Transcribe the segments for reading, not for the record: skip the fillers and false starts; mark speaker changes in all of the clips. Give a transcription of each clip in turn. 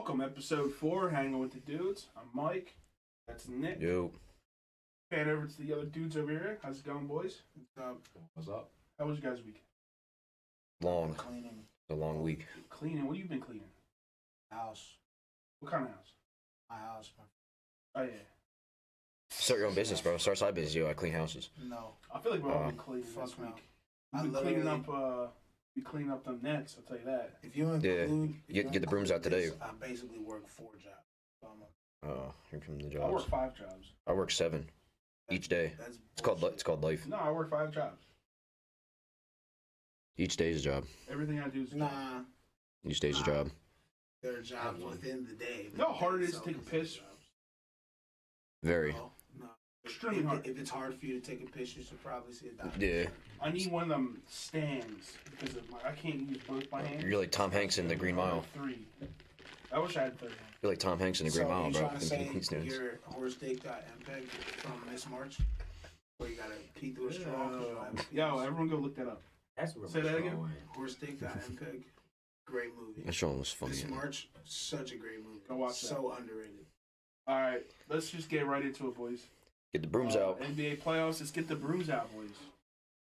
Speaker 1: welcome. Episode 4, Hanging with the Dudes. I'm Mike. That's Nick.
Speaker 2: Yo.
Speaker 1: Pan over to the other dudes over here. How's it going, boys?
Speaker 3: What's up?
Speaker 1: How was your guys' week?
Speaker 2: Long.
Speaker 3: Cleaning.
Speaker 2: A long week.
Speaker 1: Cleaning? What have you been cleaning?
Speaker 3: House.
Speaker 1: What kind of house?
Speaker 3: My house.
Speaker 1: Oh, yeah.
Speaker 2: Start your own business, bro. Start side business, yo. I clean houses.
Speaker 3: No.
Speaker 1: I feel like we've all been cleaning
Speaker 3: Fuck
Speaker 1: this
Speaker 3: no.
Speaker 1: week. We've been cleaning up them nets, I'll tell you that.
Speaker 3: If you include...
Speaker 2: Get the brooms out today.
Speaker 3: I basically work 4 jobs. So
Speaker 2: Oh, here come the
Speaker 1: I work
Speaker 2: jobs.
Speaker 1: 5 jobs.
Speaker 2: I work 7 each day.
Speaker 3: That's
Speaker 2: It's called life.
Speaker 1: No, I work 5 jobs.
Speaker 2: Each day's a job.
Speaker 1: Everything I do is a job.
Speaker 3: Nah.
Speaker 2: Each day's a job.
Speaker 3: There are jobs within the day.
Speaker 1: You know how hard it is to take a piss?
Speaker 2: Very.
Speaker 3: No.
Speaker 1: Extremely hard.
Speaker 3: If it's hard for you to take a piss, you should probably see a doctor.
Speaker 2: Yeah.
Speaker 1: I need one of them stands because I can't use both my hands.
Speaker 2: You're like Tom Hanks in the Green Mile.
Speaker 1: 3. I wish I had 3.
Speaker 2: You're like Tom Hanks in the Green Mile,
Speaker 3: you
Speaker 2: bro.
Speaker 3: trying to say
Speaker 2: He stands.
Speaker 3: you're horrorsteak.mpeg from Miss March? Where you gotta pee through a straw? 'cause you don't have a penis?
Speaker 1: Yo, everyone go look that up.
Speaker 4: That's where
Speaker 1: Say that again?
Speaker 3: Horrorsteak.mpeg. Great movie.
Speaker 2: That show was funny.
Speaker 3: Miss March, such a great movie.
Speaker 1: Go watch
Speaker 3: So underrated.
Speaker 1: All right, let's just get right into it, boys.
Speaker 2: Get the brooms out.
Speaker 1: NBA playoffs. Let's get the brooms out, boys.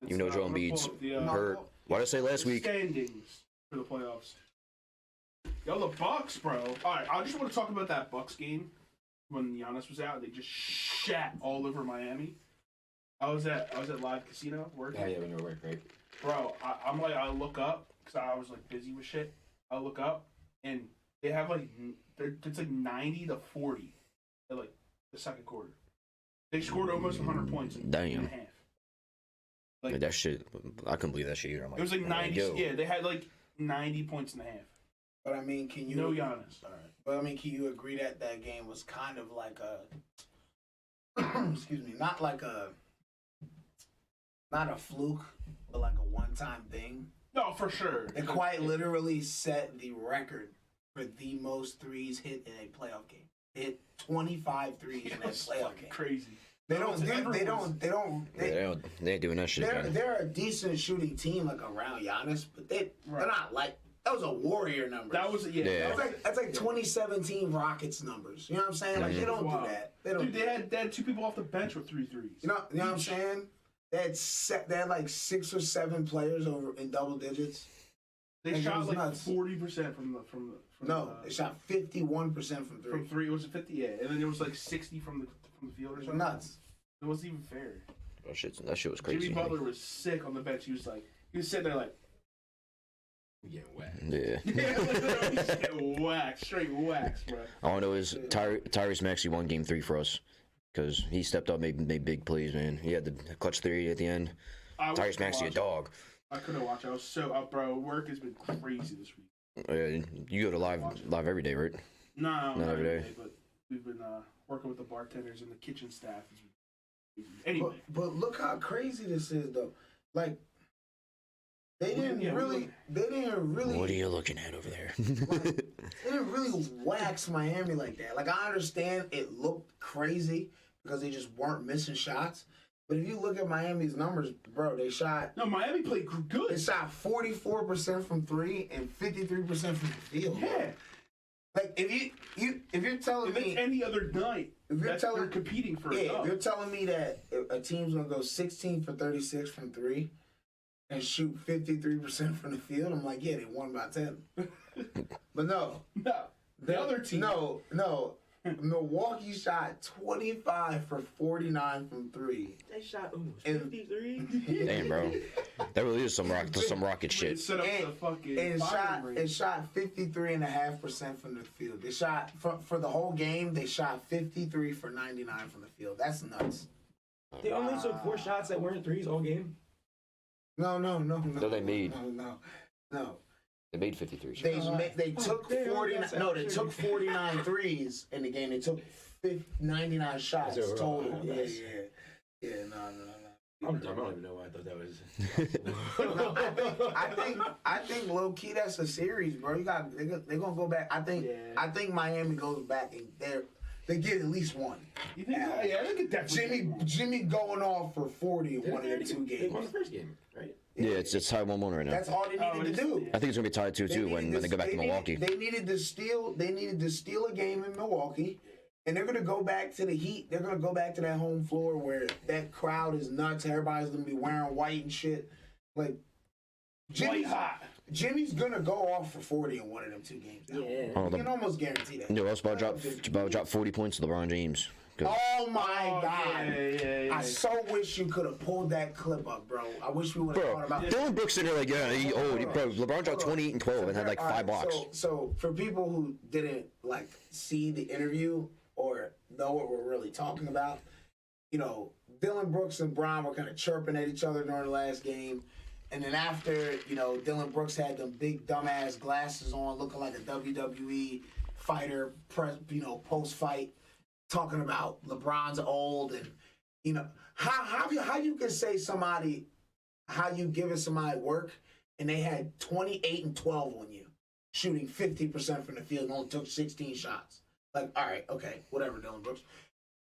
Speaker 2: You know Joel Embiid's
Speaker 1: the
Speaker 2: hurt. What did I say last week?
Speaker 1: standings for the playoffs. Yo, the Bucks, bro. All right, I just want to talk about that Bucks game when Giannis was out. They just shat all over Miami. I was at Live Casino working.
Speaker 4: Yeah, when you were working, right?
Speaker 1: Bro, I look up because I was like busy with shit. I look up and they have it's like 90-40 at like the second quarter. They scored almost 100 points in
Speaker 2: Damn.
Speaker 1: and a half.
Speaker 2: Like, that shit, I couldn't believe that shit either. I'm like,
Speaker 1: It was like 90.
Speaker 2: yo.
Speaker 1: Yeah, they had like 90 points and a half.
Speaker 3: But I mean, can you...
Speaker 1: No Giannis.
Speaker 3: All right. But I mean, can you agree that that game was kind of like a... excuse me, not a fluke, but like a one-time thing?
Speaker 1: No, for sure.
Speaker 3: They quite literally set the record for the most threes hit in a playoff game. Hit 25 threes in a playoff game.
Speaker 1: Crazy.
Speaker 3: They
Speaker 2: ain't doing that shit again.
Speaker 3: They're a decent shooting team like around Giannis, but they're not like that was a warrior number.
Speaker 1: That was
Speaker 2: Yeah.
Speaker 3: That's like 2017 Rockets numbers. You know what I'm saying? Like they don't do that. They don't.
Speaker 1: Dude, they had 2 people off the bench with 3 threes.
Speaker 3: You know what I'm saying? They had like 6 or 7 players over in double digits.
Speaker 1: They shot like
Speaker 3: nuts.
Speaker 1: 40% from
Speaker 3: they shot 51% from 3.
Speaker 1: From 3. It was 50, yeah, and then it was like 60 from the field or something.
Speaker 3: Nuts.
Speaker 1: It wasn't even fair.
Speaker 2: That shit was crazy.
Speaker 1: Jimmy Butler was sick on the bench. He was sitting there like,
Speaker 4: We getting whacked.
Speaker 2: Yeah.
Speaker 1: yeah, he's getting waxed, straight waxed, bro.
Speaker 2: All I know is Tyrese Maxey won game 3 for us because he stepped up, made big plays, man. He had the clutch 3 at the end. Tyrese Maxey, a dog.
Speaker 1: I couldn't watch. I was so up, bro. Work has been crazy this week.
Speaker 2: You go to live every day, right?
Speaker 1: No,
Speaker 2: not every day.
Speaker 1: But we've been working with the bartenders and the kitchen staff. Anyway,
Speaker 3: but look how crazy this is, though. Like they didn't really.
Speaker 2: What are you looking at over there?
Speaker 3: They didn't really wax Miami like that. Like I understand it looked crazy because they just weren't missing shots. But if you look at Miami's numbers, bro, they shot.
Speaker 1: No, Miami played good.
Speaker 3: They shot 44% from 3 and 53% from the field.
Speaker 1: Yeah.
Speaker 3: Bro. Like if you're telling me
Speaker 1: it's any other night,
Speaker 3: if you're telling
Speaker 1: they're competing for
Speaker 3: if
Speaker 1: it.
Speaker 3: you're telling me that a team's gonna go 16 for 36 from 3 and shoot 53% from the field, I'm like, yeah, they won by 10. But no,
Speaker 1: the other team.
Speaker 3: No. Milwaukee shot 25 for 49 from 3.
Speaker 4: They shot almost 53.
Speaker 2: Damn, bro. That really is some rocket shit.
Speaker 1: Set up the fucking
Speaker 3: it shot 53.5% from the field. They shot for the whole game. They shot 53 for 99 from the field. That's nuts.
Speaker 4: They only took 4 shots that weren't threes all game.
Speaker 3: No.
Speaker 2: So they made.
Speaker 3: No.
Speaker 2: They made 53 shots.
Speaker 3: They took 49. No, they took 49 threes in the game. They took 99 shots total. Yeah. No.
Speaker 4: I don't even know why I thought that was.
Speaker 3: No, I think low key that's a series, bro. They're gonna go back. I think Miami goes back and they get at least one.
Speaker 1: You think? Yeah, they could definitely.
Speaker 3: Jimmy going off for 40 in one of their 2 games.
Speaker 4: They won the first game, right?
Speaker 2: Yeah, it's tied 1-1 right now.
Speaker 3: That's all they needed to do.
Speaker 2: I think it's gonna be tied 2-2 when they go back to Milwaukee.
Speaker 3: They needed to steal a game in Milwaukee, and they're gonna go back to the Heat. They're gonna go back to that home floor where that crowd is nuts. Everybody's gonna be wearing white and shit. Like Jimmy's gonna go off for 40 in one of them 2 games. Now.
Speaker 5: Yeah,
Speaker 3: You can almost guarantee that.
Speaker 2: Yeah, I was about to drop 40 points to LeBron James.
Speaker 3: Oh my God!
Speaker 1: Yeah.
Speaker 3: I so wish you could have pulled that clip up, bro. I wish we would have thought about it.
Speaker 2: Dylan Brooks in there like, bro, LeBron dropped 28 and 12 and had like 5 blocks.
Speaker 3: So for people who didn't like see the interview or know what we're really talking about, you know, Dylan Brooks and Bron were kind of chirping at each other during the last game. And then after, you know, Dylan Brooks had them big dumbass glasses on, looking like a WWE fighter, post-fight, talking about LeBron's old and, you know, how you can say somebody, how you giving somebody work and they had 28 and 12 on you, shooting 50% from the field and only took 16 shots. Like, all right, okay, whatever, Dylan Brooks.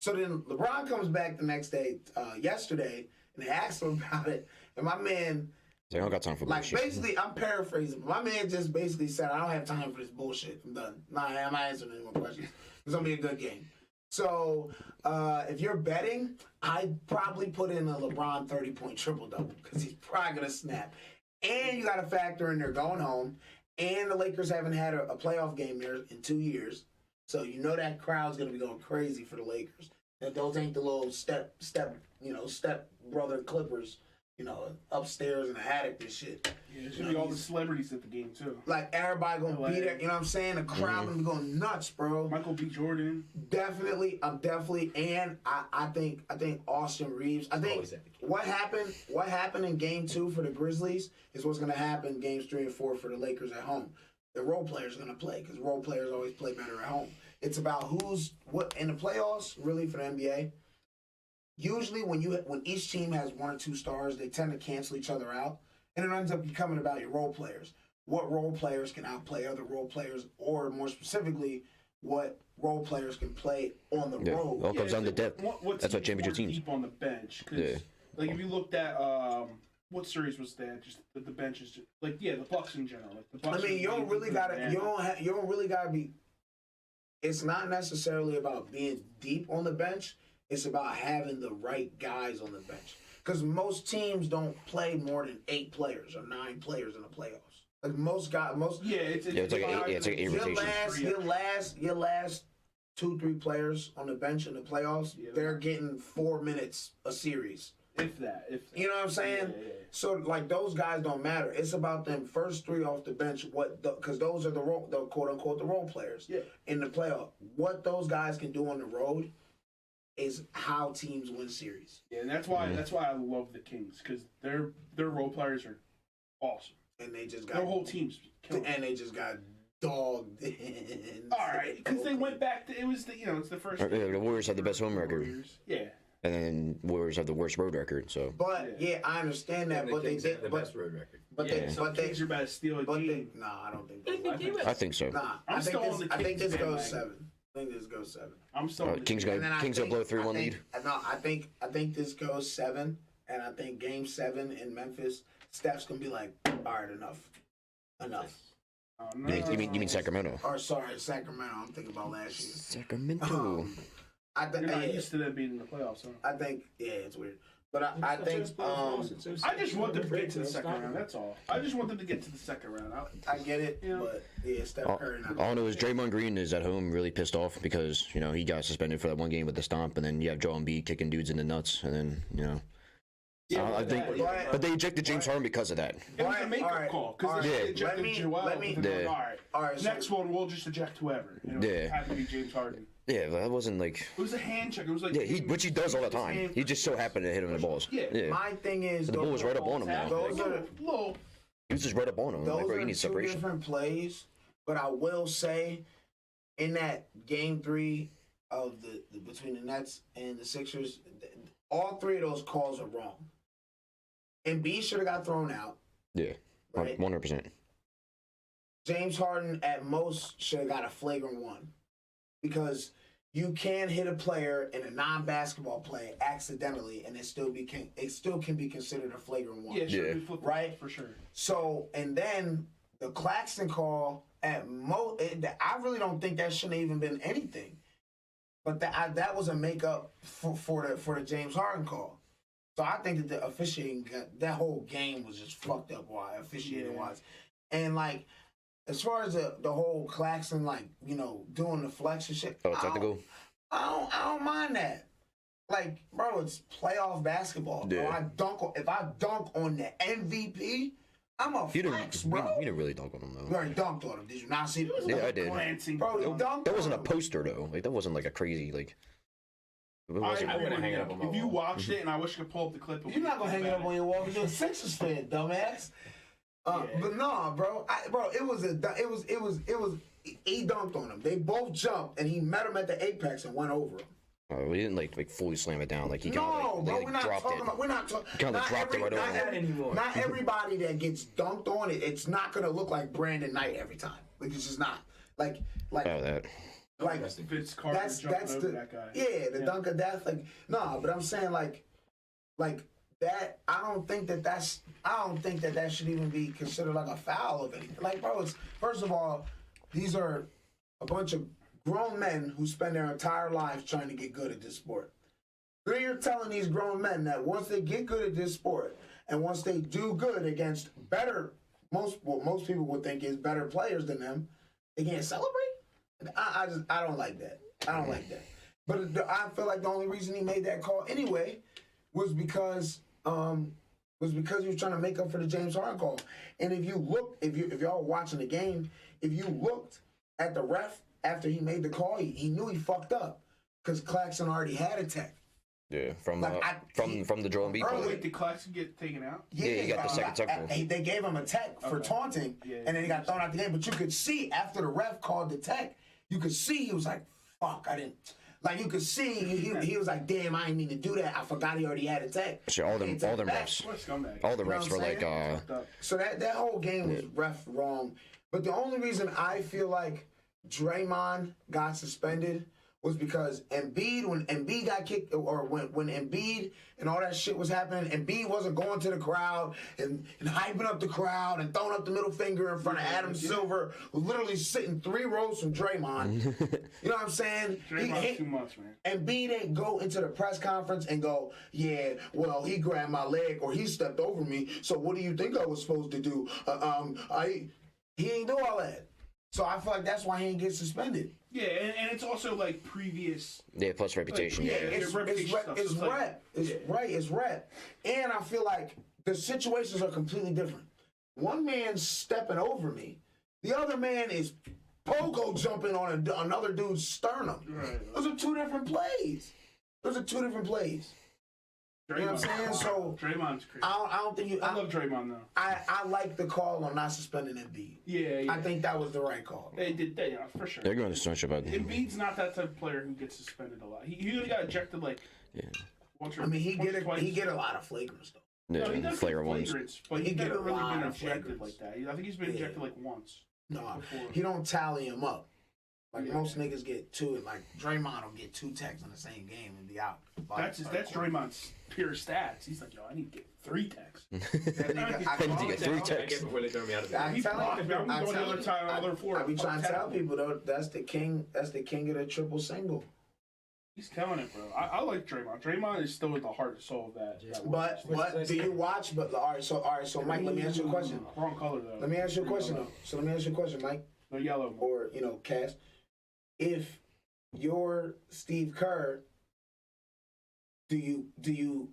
Speaker 3: So then LeBron comes back the next day, yesterday, and they asked him about it, and my man...
Speaker 2: I don't got time for bullshit.
Speaker 3: Like, basically, I'm paraphrasing. My man just basically said, I don't have time for this bullshit. I'm done. I'm not answering any more questions. It's going to be a good game. So, if you're betting, I'd probably put in a LeBron 30-point triple-double because he's probably going to snap. And you got to factor in they're going home. And the Lakers haven't had a playoff game there in 2 years. So, you know that crowd's going to be going crazy for the Lakers. And those ain't the little step brother Clippers. You know, upstairs in the attic and shit.
Speaker 1: Yeah, there's gonna be all the celebrities at the game too.
Speaker 3: Like everybody gonna be there. You know what I'm saying? The crowd gonna be going nuts, bro.
Speaker 1: Michael B. Jordan.
Speaker 3: Definitely, and I think Austin Reeves. I think what happened in Game 2 for the Grizzlies is what's gonna happen in Games 3 and 4 for the Lakers at home. The role players are gonna play because role players always play better at home. It's about what in the playoffs, really for the NBA. Usually when each team has 1 or 2 stars, they tend to cancel each other out. And it ends up becoming about your role players. What role players can outplay other role players, or more specifically, what role players can play on the road.
Speaker 2: It all comes down to depth. That's what championship teams.
Speaker 1: Deep on the bench. Like, if you looked at, what series was that? Just the bench is just, like, the Bucks in general. Like, the Bucks you don't really gotta be, it's not necessarily about being deep on the bench. It's about having the right guys on the bench. Because most teams don't play more than 8 players or 9 players in the playoffs. Like it's like an 8 rotation. Your last 2-3 players on the bench in the playoffs, they're getting 4 minutes a series. If that.
Speaker 3: You know what I'm saying? Yeah. So like those guys don't matter. It's about them first 3 off the bench. Because those are the quote unquote the role players in the playoff. What those guys can do on the road is how teams win series.
Speaker 1: Yeah, and that's why I love the Kings, because their role players are awesome.
Speaker 3: And they just got
Speaker 1: their whole team's killing.
Speaker 3: And they just got dogged.
Speaker 1: All right, because they went back to it's the first.
Speaker 2: The Warriors have the best home record.
Speaker 1: Yeah.
Speaker 2: And then Warriors have the worst road record. So.
Speaker 3: But I understand that. But they did
Speaker 4: the best road record.
Speaker 3: But
Speaker 1: Kings are about to steal a game.
Speaker 3: I don't think.
Speaker 2: I think so.
Speaker 3: Nah, I think this goes 7. I think this goes 7.
Speaker 1: I'm still.
Speaker 2: Kings gonna blow 3-1 lead.
Speaker 3: No, I think this goes 7, and I think Game 7 in Memphis, Steph's gonna be like, all right, enough.
Speaker 2: No. You mean Sacramento?
Speaker 3: Or sorry, Sacramento. I'm thinking about last year.
Speaker 2: Sacramento.
Speaker 1: You're not used to them being in the playoffs, huh?
Speaker 3: I think it's weird. But I think
Speaker 1: I just want them to get to the second round. That's all. I just want them to get to the second round.
Speaker 3: I get it, but Steph Curry.
Speaker 2: All I know is Draymond Green is at home really pissed off because he got suspended for that one game with the stomp, and then you have Joel Embiid kicking dudes in the nuts, and then I think, but they ejected James Harden because of that.
Speaker 1: It was a makeup call because they ejected Joel. All right. Next one, we'll just eject whoever. It had to be James Harden.
Speaker 2: Yeah, that wasn't like.
Speaker 1: It was a hand check. It was like.
Speaker 2: Yeah, which he does all the time. He just so happened to hit him in the balls.
Speaker 3: Yeah. My thing is,
Speaker 2: the ball was right up on him now. He was just right up on him.
Speaker 3: Those
Speaker 2: bro, you need
Speaker 3: are 2
Speaker 2: separation.
Speaker 3: different plays, but I will say, in that Game 3 of the between the Nets and the Sixers, all 3 of those calls are wrong. Embiid should have got thrown out.
Speaker 2: Yeah, right? 100%.
Speaker 3: James Harden at most should have got a flagrant 1. Because you can hit a player in a non-basketball play accidentally, and it still can be considered a flagrant one.
Speaker 1: Yeah, sure,
Speaker 3: right,
Speaker 1: for sure.
Speaker 3: So, and then the Claxton call at I really don't think that shouldn't have even been anything, but that was a makeup for the James Harden call. So I think that the officiating, that whole game was just fucked up officiating wise, and like. As far as the whole Claxton, like, you know, doing the flex and shit,
Speaker 2: technical.
Speaker 3: I don't mind that. Like, bro, it's playoff basketball. Bro.
Speaker 2: Yeah.
Speaker 3: If I dunk on the MVP, I'm a flex, bro.
Speaker 2: You didn't really dunk on him though.
Speaker 3: You already dunked on him. Did you not see it?
Speaker 2: Yeah, I did.
Speaker 3: Bro, he dunked
Speaker 2: That wasn't
Speaker 3: on
Speaker 2: a
Speaker 3: him.
Speaker 2: poster though. Like that wasn't like a crazy like. It wasn't,
Speaker 4: I wouldn't hang it up on my
Speaker 1: If you
Speaker 4: wall.
Speaker 1: watched it, and I wish I could pull up the clip.
Speaker 3: You're not gonna hang it up on your wall because you're a Sixers fan, dumbass. But no, bro, he dunked on him. They both jumped, and he met him at the apex and went over him.
Speaker 2: we didn't like fully slam it down. Like he
Speaker 3: No, bro,
Speaker 2: we're not talking about.
Speaker 3: We're not talking.
Speaker 2: Kind of dropped it right over.
Speaker 3: Not everybody that gets dunked on it's not gonna look like Brandon Knight every time. Like it's just not. Like.
Speaker 2: Oh, that.
Speaker 3: Like
Speaker 1: Vince Carter jumping over that guy.
Speaker 3: Yeah, the dunk of death. Like no, but I'm saying like that. I don't think that should even be considered like a foul of anything. Like, bro, it's first of all, these are a bunch of grown men who spend their entire lives trying to get good at this sport. Then you're telling these grown men that once they get good at this sport and once they do good against what most people would think is better players than them, they can't celebrate. I don't like that. I don't like that. But I feel like the only reason he made that call anyway was because he was trying to make up for the James Harden call. And if y'all were watching the game, if you looked at the ref after he made the call, he knew he fucked up because Claxton already had a tech.
Speaker 2: Yeah, from the Joel Embiid play.
Speaker 1: Wait, did Claxton get taken out?
Speaker 2: Yeah, he got the second technical.
Speaker 3: They gave him a tech for taunting, and then he got thrown out the game. But you could see after the ref called the tech, you could see he was like, "Fuck, I didn't." Like you could see he was like, "Damn, I didn't mean to do that. I forgot he already had a tech."
Speaker 2: Sure, all the refs were like,
Speaker 3: So that whole game was ref wrong. But the only reason I feel like Draymond got suspended was because Embiid, when Embiid got kicked, or when Embiid and all that shit was happening, Embiid wasn't going to the crowd and hyping up the crowd and throwing up the middle finger in front of Adam Silver, who was literally sitting 3 rows from Draymond. You know what I'm saying?
Speaker 1: Draymond's too much, man.
Speaker 3: Embiid ain't go into the press conference and go, yeah, well, he grabbed my leg or he stepped over me, so what do you think I was supposed to do? He ain't do all that. So I feel like that's why he ain't get suspended.
Speaker 1: Yeah, and it's also like previous.
Speaker 2: Yeah, plus reputation.
Speaker 1: Like,
Speaker 3: It's rep. And I feel like the situations are completely different. One man's stepping over me. The other man is pogo jumping on another dude's sternum.
Speaker 1: Right.
Speaker 3: Those are 2 different plays. You know what I'm saying? So
Speaker 1: Draymond's crazy.
Speaker 3: I don't think you.
Speaker 1: I love Draymond though.
Speaker 3: I like the call on not suspending Embiid.
Speaker 1: Yeah.
Speaker 3: I think that was the right call.
Speaker 1: They did, for sure.
Speaker 2: They're going to snitch about it.
Speaker 1: Embiid's not that type of player who gets suspended a lot. He only got ejected like.
Speaker 2: Yeah.
Speaker 1: Once or,
Speaker 3: I mean, he
Speaker 1: twice.
Speaker 3: get a lot of flagrants though.
Speaker 2: Yeah,
Speaker 1: No, he does
Speaker 2: flagrant
Speaker 1: get
Speaker 2: ones.
Speaker 1: flagrants, but
Speaker 3: He
Speaker 1: he's
Speaker 3: get
Speaker 1: never
Speaker 3: a
Speaker 1: really
Speaker 3: lot
Speaker 1: been
Speaker 3: of
Speaker 1: ejected
Speaker 3: flagrants.
Speaker 1: like that. I think he's been ejected like once.
Speaker 3: No,
Speaker 1: before.
Speaker 3: he don't tally him up. Like
Speaker 1: Yeah.
Speaker 3: most niggas get 2. Like Draymond will get 2 techs in the same game and be out.
Speaker 1: That's Draymond's pure stats. He's like, yo, I need to get 3 techs.
Speaker 2: I need to get 3
Speaker 4: I
Speaker 2: texts.
Speaker 4: get before they throw me out of the
Speaker 3: I
Speaker 1: He
Speaker 3: tell
Speaker 1: blocked me. I'm
Speaker 3: I
Speaker 1: going the
Speaker 3: tell
Speaker 1: other
Speaker 3: you-
Speaker 1: time, other floor.
Speaker 3: I be trying to tell
Speaker 1: tackle.
Speaker 3: people though that's the king of the triple single.
Speaker 1: He's killing it, bro. I like Draymond. Draymond is still at the heart and soul of that.
Speaker 3: But do you watch? But all right, so Mike, let me ask you a question.
Speaker 1: Wrong color though.
Speaker 3: Let me ask you a question though. So let me ask you a question, Mike,
Speaker 1: No yellow.
Speaker 3: or Cass. If you're Steve Kerr, do you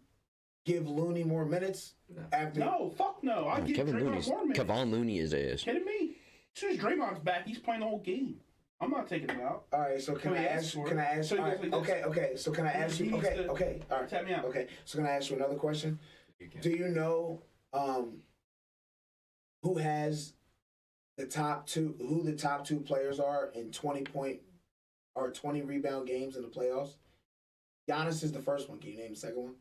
Speaker 3: give Looney more minutes after?
Speaker 1: No, fuck no. I give
Speaker 2: Kevin
Speaker 1: Draymond
Speaker 2: Looney's
Speaker 1: more minutes.
Speaker 2: Kevon Looney is ass.
Speaker 1: Kidding me? As soon as Draymond's back, he's playing the whole game. I'm not taking him out.
Speaker 3: All right, so can I ask?
Speaker 1: So
Speaker 3: All
Speaker 1: he
Speaker 3: right,
Speaker 1: goes like this.
Speaker 3: okay. So can I ask
Speaker 1: He
Speaker 3: you?
Speaker 1: needs
Speaker 3: Okay,
Speaker 1: to
Speaker 3: okay. All right.
Speaker 1: tap me out.
Speaker 3: Okay, so can I ask you another question? Do you know who has the top 2? Who the top 2 players are in 20-point or 20 rebound games in the playoffs? Giannis is the first one. Can you name the second one?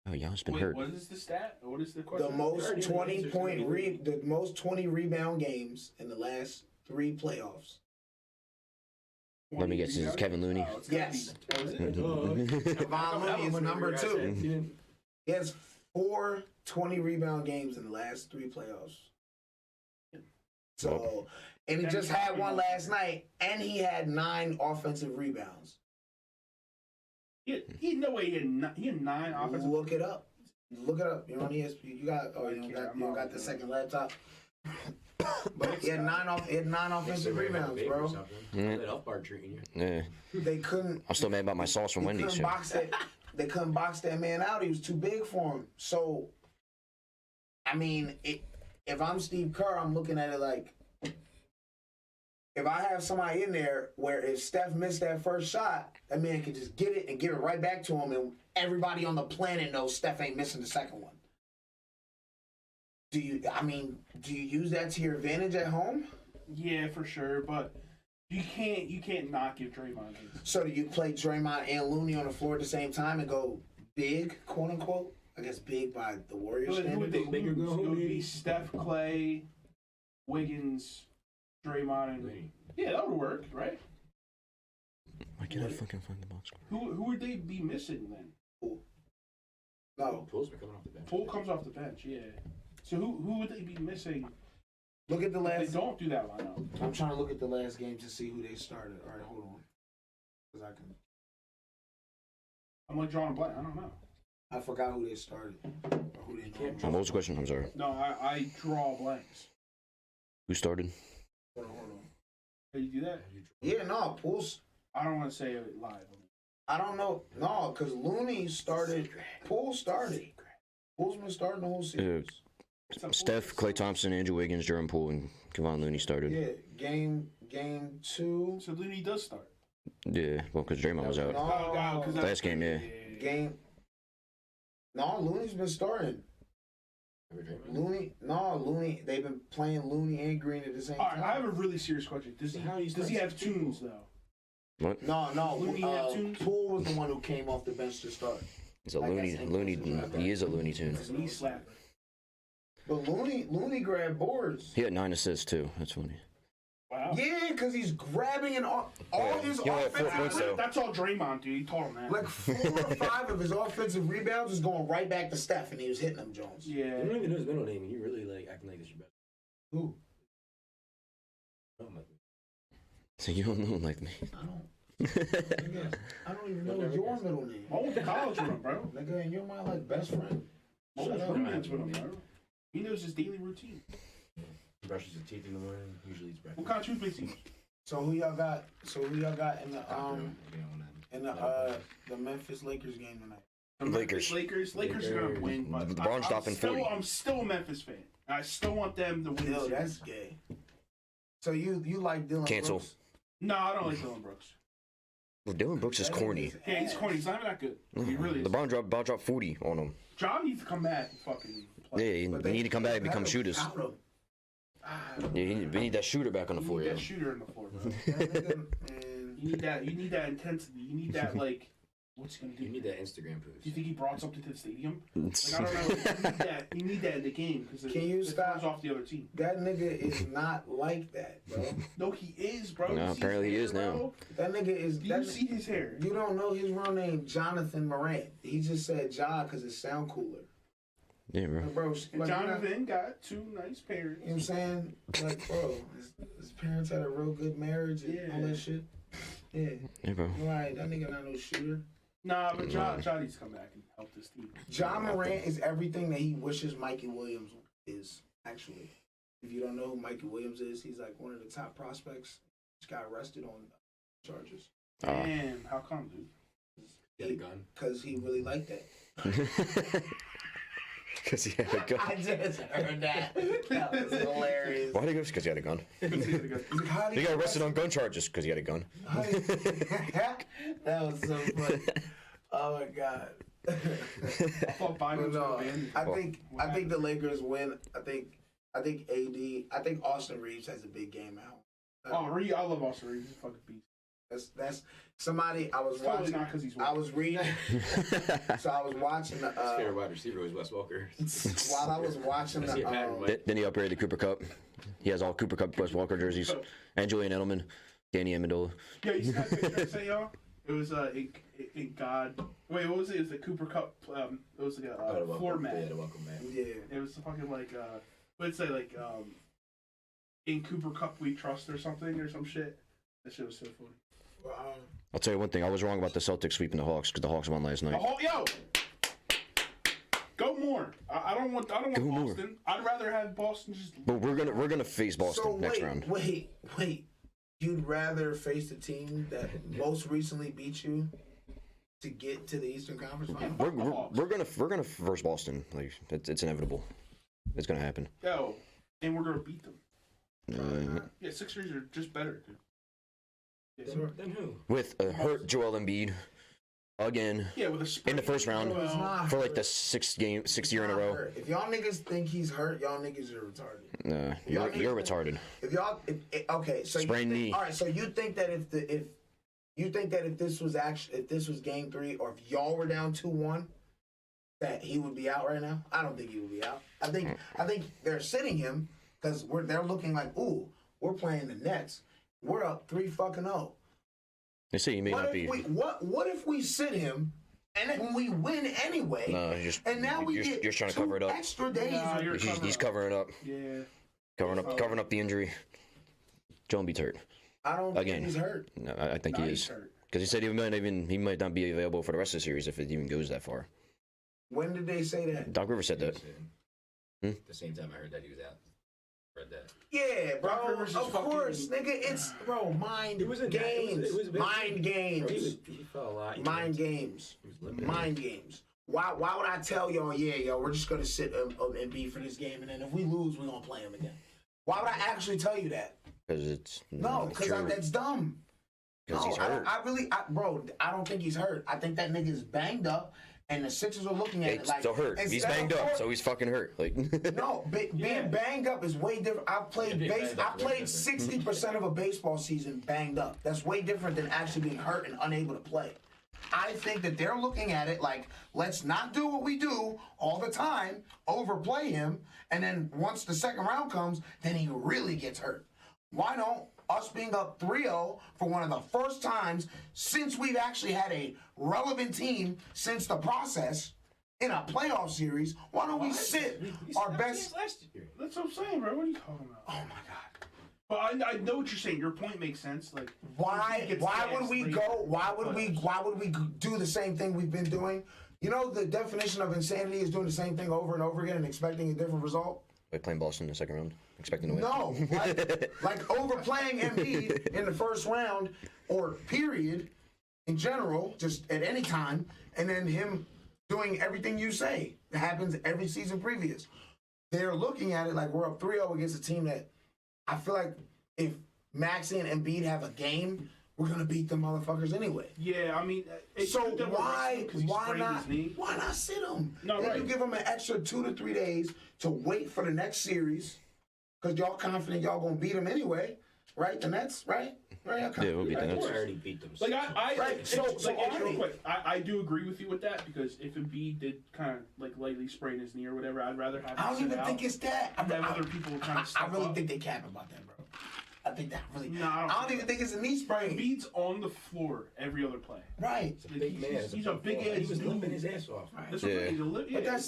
Speaker 2: Oh, Giannis been
Speaker 1: Wait,
Speaker 2: hurt.
Speaker 1: what is the stat? What is the question?
Speaker 3: The most 20 rebound games in the last 3 playoffs.
Speaker 2: Let me guess, it's Kevin Looney.
Speaker 1: Oh, it's gotta
Speaker 3: Yes.
Speaker 1: be- oh, is it?
Speaker 3: Kevon Looney is number 2.
Speaker 4: He
Speaker 3: He has 4 20-rebound games in the last 3 playoffs. So, and he just had one last night, and he had 9 offensive rebounds.
Speaker 1: He no way he had 9 offensive.
Speaker 3: Look it up. Look it up. You're on ESPN. You don't got the second laptop. But he had 9 offensive rebounds, bro.
Speaker 4: That Elf Bar treating you.
Speaker 2: Yeah.
Speaker 3: They couldn't.
Speaker 2: I'm still mad about my sauce from Wendy's.
Speaker 3: They couldn't box that man out. He was too big for him. So, I mean, if I'm Steve Kerr, I'm looking at it like, if I have somebody in there where if Steph missed that first shot, that man can just get it and give it right back to him, and everybody on the planet knows Steph ain't missing the second one. Do you use that to your advantage at home?
Speaker 1: Yeah, for sure, but you can't not give Draymond his.
Speaker 3: So do you play Draymond and Looney on the floor at the same time and go big, quote unquote? I guess big by the Warriors
Speaker 1: Who would
Speaker 3: standard.
Speaker 1: they lose? It would be Steph, Clay, Wiggins, Draymond, and yeah, that would work, right?
Speaker 2: Why can't I fucking find the box score?
Speaker 1: Who would they be missing then?
Speaker 3: No.
Speaker 4: Pool's been coming off the bench.
Speaker 1: Poole comes off the bench, yeah. So who would they be missing?
Speaker 3: Look at the
Speaker 1: If
Speaker 3: last.
Speaker 1: they don't do that lineup.
Speaker 3: I'm trying to look at the last game to see who they started. All right, hold on. Cause
Speaker 1: I'm like drawing a blank. I don't know.
Speaker 3: I forgot who they started. Or who they
Speaker 4: can't
Speaker 2: What was the question? I'm sorry.
Speaker 1: No, I draw blanks.
Speaker 2: Who started?
Speaker 3: Hold on.
Speaker 1: Can you do that?
Speaker 3: Yeah, no, Poole's.
Speaker 1: I don't want to say it live.
Speaker 3: I don't know. No, because Looney started. Poole started. Poole's been starting the whole series.
Speaker 2: Steph, Klay Thompson, Andrew Wiggins, Jerome Poole, and Kevon Looney started.
Speaker 3: Yeah, game 2.
Speaker 1: So Looney does start.
Speaker 2: Yeah, well, because Draymond was out.
Speaker 3: No,
Speaker 2: Last game, yeah.
Speaker 3: game. No, Looney's been starting. Looney. They've been playing Looney and Green at the same
Speaker 1: All right,
Speaker 3: time.
Speaker 1: I have a really serious question. Does he have tunes though?
Speaker 2: What?
Speaker 3: No.
Speaker 1: Looney have tunes?
Speaker 3: Poole was the one who came off the bench to start.
Speaker 2: He's a Looney. He is a Looney Tune.
Speaker 1: Knee slapper.
Speaker 3: But Looney grabbed boards.
Speaker 2: He had 9 assists too. That's funny.
Speaker 1: Wow.
Speaker 3: Yeah, because he's grabbing and all his
Speaker 2: He only had 4
Speaker 3: offensive.
Speaker 2: points though.
Speaker 1: That's all Draymond, dude. He told him that.
Speaker 3: Like 4 or 5 of his offensive rebounds was going right back to Steph, and he was hitting them Jones.
Speaker 4: You
Speaker 1: Yeah.
Speaker 4: don't even know his middle name, and you really like acting like this your best.
Speaker 3: Who?
Speaker 2: So you don't know him like me.
Speaker 3: I don't. I don't even know your middle name.
Speaker 1: I went to college with him, bro.
Speaker 3: Nigga, and you're my like best friend.
Speaker 1: I was roommates with him, bro. He knows his daily routine.
Speaker 4: He brushes his teeth in the morning. Usually eats breakfast.
Speaker 1: What kind of toothpaste he use?
Speaker 3: So who y'all got? In the Memphis Lakers game tonight?
Speaker 1: The
Speaker 2: Lakers.
Speaker 1: Lakers are gonna win, but
Speaker 2: The barn stopping 40.
Speaker 1: I'm still a Memphis fan. I still want them to win.
Speaker 3: Yo,
Speaker 1: this
Speaker 3: that's
Speaker 1: series.
Speaker 3: gay. So you like Dylan
Speaker 2: Cancel.
Speaker 3: Brooks?
Speaker 1: No, I don't like Dylan Brooks.
Speaker 2: Well, Dylan Brooks is corny.
Speaker 1: Yeah, he's corny. He's not even that good. He really is.
Speaker 2: LeBron dropped 40 on him.
Speaker 1: John needs to come back and fucking play.
Speaker 2: Yeah, they need to come back and become shooters.
Speaker 3: Out
Speaker 2: Yeah, we need that shooter back on the floor.
Speaker 1: You need
Speaker 2: Yeah.
Speaker 1: that shooter in the floor, bro.
Speaker 3: Man.
Speaker 1: You need that intensity. You need that like. What's he gonna do?
Speaker 4: You need that Instagram post.
Speaker 1: Do you think he brought something to the stadium? Like, I don't know. You need that in the game because
Speaker 3: Can you stop?
Speaker 1: throws off the other team.
Speaker 3: That nigga is not like that, bro.
Speaker 1: No, he is, bro.
Speaker 2: No,
Speaker 1: You see
Speaker 2: apparently
Speaker 1: his
Speaker 2: he
Speaker 1: hair,
Speaker 2: is now.
Speaker 1: bro?
Speaker 3: That nigga is.
Speaker 1: Do you see his hair?
Speaker 3: You don't know his real name, Jonathan Morant. He just said Ja because it sound cooler.
Speaker 2: Yeah, bro.
Speaker 3: Like, bro,
Speaker 1: And Jonathan got 2 nice parents.
Speaker 3: You know what I'm saying? Like, bro, his parents had a real good marriage and all that shit. Yeah.
Speaker 2: Yeah, bro.
Speaker 3: Right, that nigga not no shooter.
Speaker 1: Nah, but John needs to come back and help this team.
Speaker 3: John Morant is everything that he wishes Mikey Williams is, actually. If you don't know who Mikey Williams is, he's like one of the top prospects. Just got arrested on charges.
Speaker 1: Damn, how come, dude?
Speaker 4: He had a gun.
Speaker 3: Because he really liked that.
Speaker 2: Because he had a gun.
Speaker 3: I just heard that. That was hilarious.
Speaker 2: Why did he go? Because he had a gun.
Speaker 3: How
Speaker 2: He got arrested on gun charges because he had a gun.
Speaker 3: That was so funny. Oh my god.
Speaker 1: I thought Biden was
Speaker 3: No,
Speaker 1: going to ban
Speaker 3: I think the Lakers win. I think Austin Reeves has a big game at home.
Speaker 1: Oh, I love Austin Reeves. He's a fucking beast.
Speaker 3: That's somebody I was
Speaker 1: It's totally
Speaker 3: watching.
Speaker 1: not because he's
Speaker 3: I was reading. So I was watching
Speaker 4: His favorite wide receiver was Wes Welker.
Speaker 3: while I was watching
Speaker 4: I see a pattern,
Speaker 3: the
Speaker 4: Mike.
Speaker 2: Then he upgraded the Cooper Cup. He has all Cooper Cup Wes Walker jerseys and Julian Edelman. Danny Amendola.
Speaker 1: Yeah, you see that picture I sent y'all? It was in God. Wait, what was it? It was the Cooper Cup. It was like a floor mat.
Speaker 4: Yeah, the welcome mat.
Speaker 3: Yeah.
Speaker 1: It was fucking like what'd it say, like in Cooper Cup we trust or something or some shit. That shit was so funny.
Speaker 3: Wow.
Speaker 2: I'll tell you one thing. I was wrong about the Celtics sweeping the Hawks because the Hawks won last night.
Speaker 1: Yo, go more. I don't want Boston.
Speaker 2: More.
Speaker 1: I'd rather have Boston just.
Speaker 2: But we're gonna face Boston next round.
Speaker 3: Wait. You'd rather face the team that most recently beat you to get to the Eastern Conference Final?
Speaker 2: We're gonna verse Boston. Like it's inevitable. It's gonna happen.
Speaker 1: Yo, and we're gonna beat them. Yeah, Sixers are just better, dude. Yeah.
Speaker 4: Then who?
Speaker 2: With a hurt Joel Embiid again.
Speaker 1: Yeah, with a sprain.
Speaker 2: In the first round for like the sixth year in a row.
Speaker 3: If y'all niggas think he's hurt, y'all niggas are retarded.
Speaker 2: Nah, you're retarded.
Speaker 3: Okay, so
Speaker 2: sprained knee.
Speaker 3: All right, so you think that if this was game 3 or if y'all were down 2-1, that he would be out right now? I don't think he would be out. I think they're sitting him because they're looking like, ooh, we're playing the Nets. We're up 3-0.
Speaker 2: They say he may not be.
Speaker 3: What if we sit him and then we win anyway?
Speaker 2: No, you're trying to cover it up.
Speaker 3: Extra days.
Speaker 1: Nah,
Speaker 2: He's covering it up.
Speaker 1: Yeah.
Speaker 2: Covering up the injury. Joel Embiid's hurt.
Speaker 3: I don't think he's hurt.
Speaker 2: No, I think he is. Because he said he might not be available for the rest of the series if it even goes that far.
Speaker 3: When did they say that?
Speaker 2: Doc Rivers said that.
Speaker 4: The same time I heard that he was out. Read that.
Speaker 3: Yeah, bro. Of course, nigga. It's mind games. Mind games.
Speaker 4: He felt a lot.
Speaker 3: Mind games. Mind games. Why would I tell y'all, we're just going to sit and be for this game, and then if we lose, we're going to play him again? Why would I actually tell you that?
Speaker 2: Because it's...
Speaker 3: because that's dumb.
Speaker 2: Because he's hurt.
Speaker 3: I don't think he's hurt. I think that nigga's banged up, and the Sixers are looking at it like...
Speaker 2: So hurt. He's banged up, so he's fucking hurt. Like
Speaker 3: No, being banged up is way different. I played 60% of a baseball season banged up. That's way different than actually being hurt and unable to play. I think that they're looking at it like, let's not do what we do all the time, overplay him, and then once the second round comes, then he really gets hurt. Why don't us being up 3-0 for one of the first times since we've actually had a relevant team since the process in a playoff series, why don't we sit our best...
Speaker 1: That's what I'm saying, bro. What are you talking about?
Speaker 3: Oh, my God.
Speaker 1: Well, I know what you're saying. Your point makes sense. Like,
Speaker 3: why would we do the same thing we've been doing? You know, the definition of insanity is doing the same thing over and over again and expecting a different result.
Speaker 2: Like playing Boston in the second round, expecting to win.
Speaker 3: No, like overplaying Embiid in the first round or period in general, just at any time, and then him doing everything you say that happens every season previous. They're looking at it like we're up 3-0 against a team that I feel like if Maxey and Embiid have a game, we're gonna beat them motherfuckers anyway.
Speaker 1: Yeah, I mean,
Speaker 3: so why not sit them?
Speaker 1: No,
Speaker 3: then
Speaker 1: right.
Speaker 3: You give them an extra 2 to 3 days to wait for the next series because y'all confident y'all gonna beat them anyway, right? The Nets, right?
Speaker 2: Yeah, we'll beat the Nets.
Speaker 4: I already beat them.
Speaker 1: Like real quick, I do agree with you with that because if Embiid did kind of like lightly sprain his knee or whatever, I'd rather have.
Speaker 3: I don't even think it's that.
Speaker 1: I'd have other people kind of.
Speaker 3: I really think they cap about that, bro. I think that really.
Speaker 1: No,
Speaker 3: I don't even think it's a knee sprain.
Speaker 1: Embiid's on the floor every other play.
Speaker 3: Right.
Speaker 4: He's a big man.
Speaker 1: He's a big ass.
Speaker 4: He was limping his ass off.
Speaker 3: Right.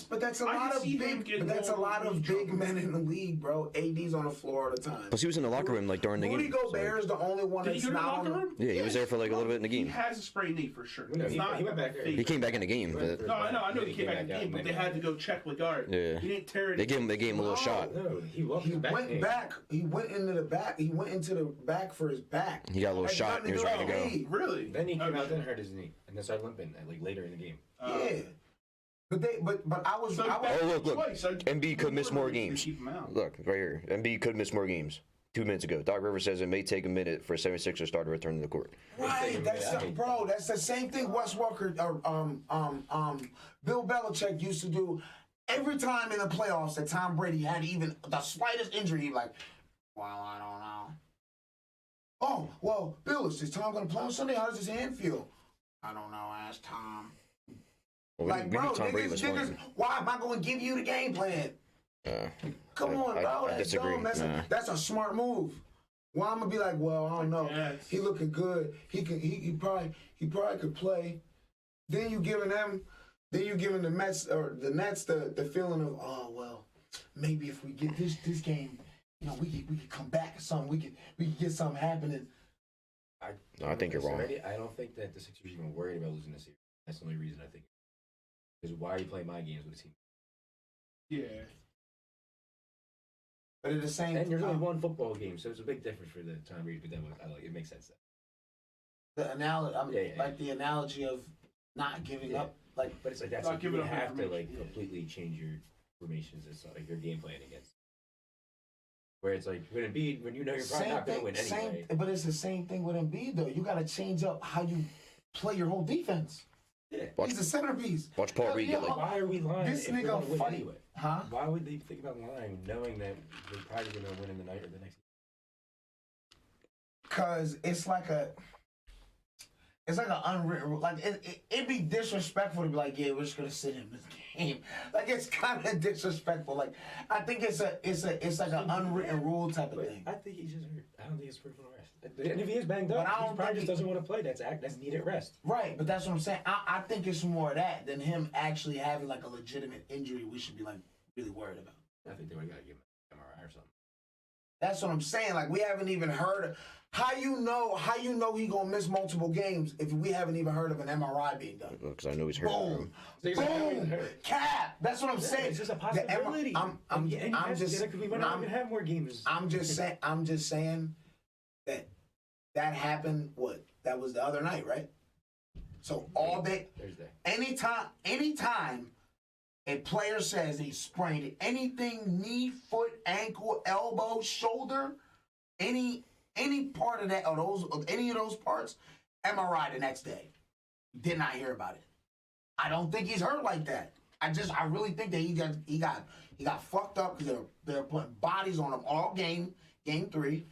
Speaker 3: But that's a lot of big. But that's a lot of big men in the league, bro. AD's on the floor all the time.
Speaker 2: Plus, he was in the locker room like during the game.
Speaker 3: Rudy Gobert is the only one that's not on the room.
Speaker 2: Yeah, he was there for like a little bit in the game.
Speaker 1: He has a sprained knee for sure.
Speaker 4: No, he went back there.
Speaker 2: He came back in the game. But...
Speaker 1: No, I know he came back in the game, but they had to go check like, all right.
Speaker 2: Yeah.
Speaker 1: He didn't tear it.
Speaker 2: They gave him a little shot.
Speaker 4: No, he went back.
Speaker 3: He went into the back. He went into the back for his back.
Speaker 2: He got a little shot and he was ready to go.
Speaker 1: Really?
Speaker 4: Then he came out and hurt his knee, and then started limping like later in the game.
Speaker 3: Yeah. But I was.
Speaker 2: Look. Embiid could miss more games. Look, right here. Embiid could miss more games. 2 minutes ago. Doc Rivers says it may take a minute for a 76er star to return to the court.
Speaker 3: Right. That's the same thing Wes Walker Bill Belichick used to do every time in the playoffs that Tom Brady had even the slightest injury. He'd be like, well, I don't know. Oh, well, Bill, is Tom going to play on Sunday? How does his hand feel? I don't know. Ask Tom.
Speaker 2: Well,
Speaker 3: like, bro, niggas, why am I going to give you the game plan? Come on, bro. That's dumb. That's a smart move. Well, I'm gonna be like, well, I don't know.
Speaker 1: Yes.
Speaker 3: He looking good. He probably could play. Then you giving the Mets or the Nets the feeling of, oh well, maybe if we get this game, you know, we could come back or something. We could get something happening.
Speaker 2: I think you're wrong.
Speaker 4: I don't think that the Sixers are even worried about losing this series. That's the only reason I think. Because why are you playing my games with a team?
Speaker 1: Yeah.
Speaker 3: But at the same time,
Speaker 4: and there's only one football game, so it's a big difference for the time Reed. But then I like it makes sense.
Speaker 3: The analogy, like the analogy of not giving up, like.
Speaker 4: But it's like that's like, you have to like completely change your formations. It's like your game plan against. Where it's like when Embiid, when you know you're probably not going to win anyway.
Speaker 3: But it's the same thing with Embiid though. You got to change up how you play your whole defense. Yeah, he's the centerpiece.
Speaker 2: Watch Paul Reed get like.
Speaker 4: Why are we lying?
Speaker 3: This nigga fight
Speaker 4: anyway?
Speaker 3: Huh?
Speaker 4: Why would they think about lying, knowing that they're probably going to win in the night or the next?
Speaker 3: Cause it's like an unwritten rule. Like it'd be disrespectful to be like, yeah, we're just gonna sit in this game. Like it's kind of disrespectful. Like I think it's like an unwritten rule type of thing.
Speaker 4: I think he's just hurt. I don't think it's peripheral rest. And if he is banged up, he probably just doesn't want to play. That's needed rest.
Speaker 3: Right, but that's what I'm saying. I think it's more of that than him actually having like a legitimate injury we should be like really worried about.
Speaker 4: I think they would gotta give him an MRI or something.
Speaker 3: That's what I'm saying. Like we haven't even heard. How you know he gonna miss multiple games if we haven't even heard of an MRI being done?
Speaker 2: Because I know he's hurt.
Speaker 3: Boom. Cap. That's what I'm saying.
Speaker 4: It's just a possibility.
Speaker 3: I'm just.
Speaker 4: We might not even have more games.
Speaker 3: I'm just saying that happened. What? That was the other night, right? So all day,
Speaker 4: Thursday.
Speaker 3: Anytime a player says he sprained anything, knee, foot, ankle, elbow, shoulder, any part of that, any of those parts, MRI the next day. Did not hear about it. I don't think he's hurt like that. I really think that he got fucked up because they're putting bodies on him all game 3,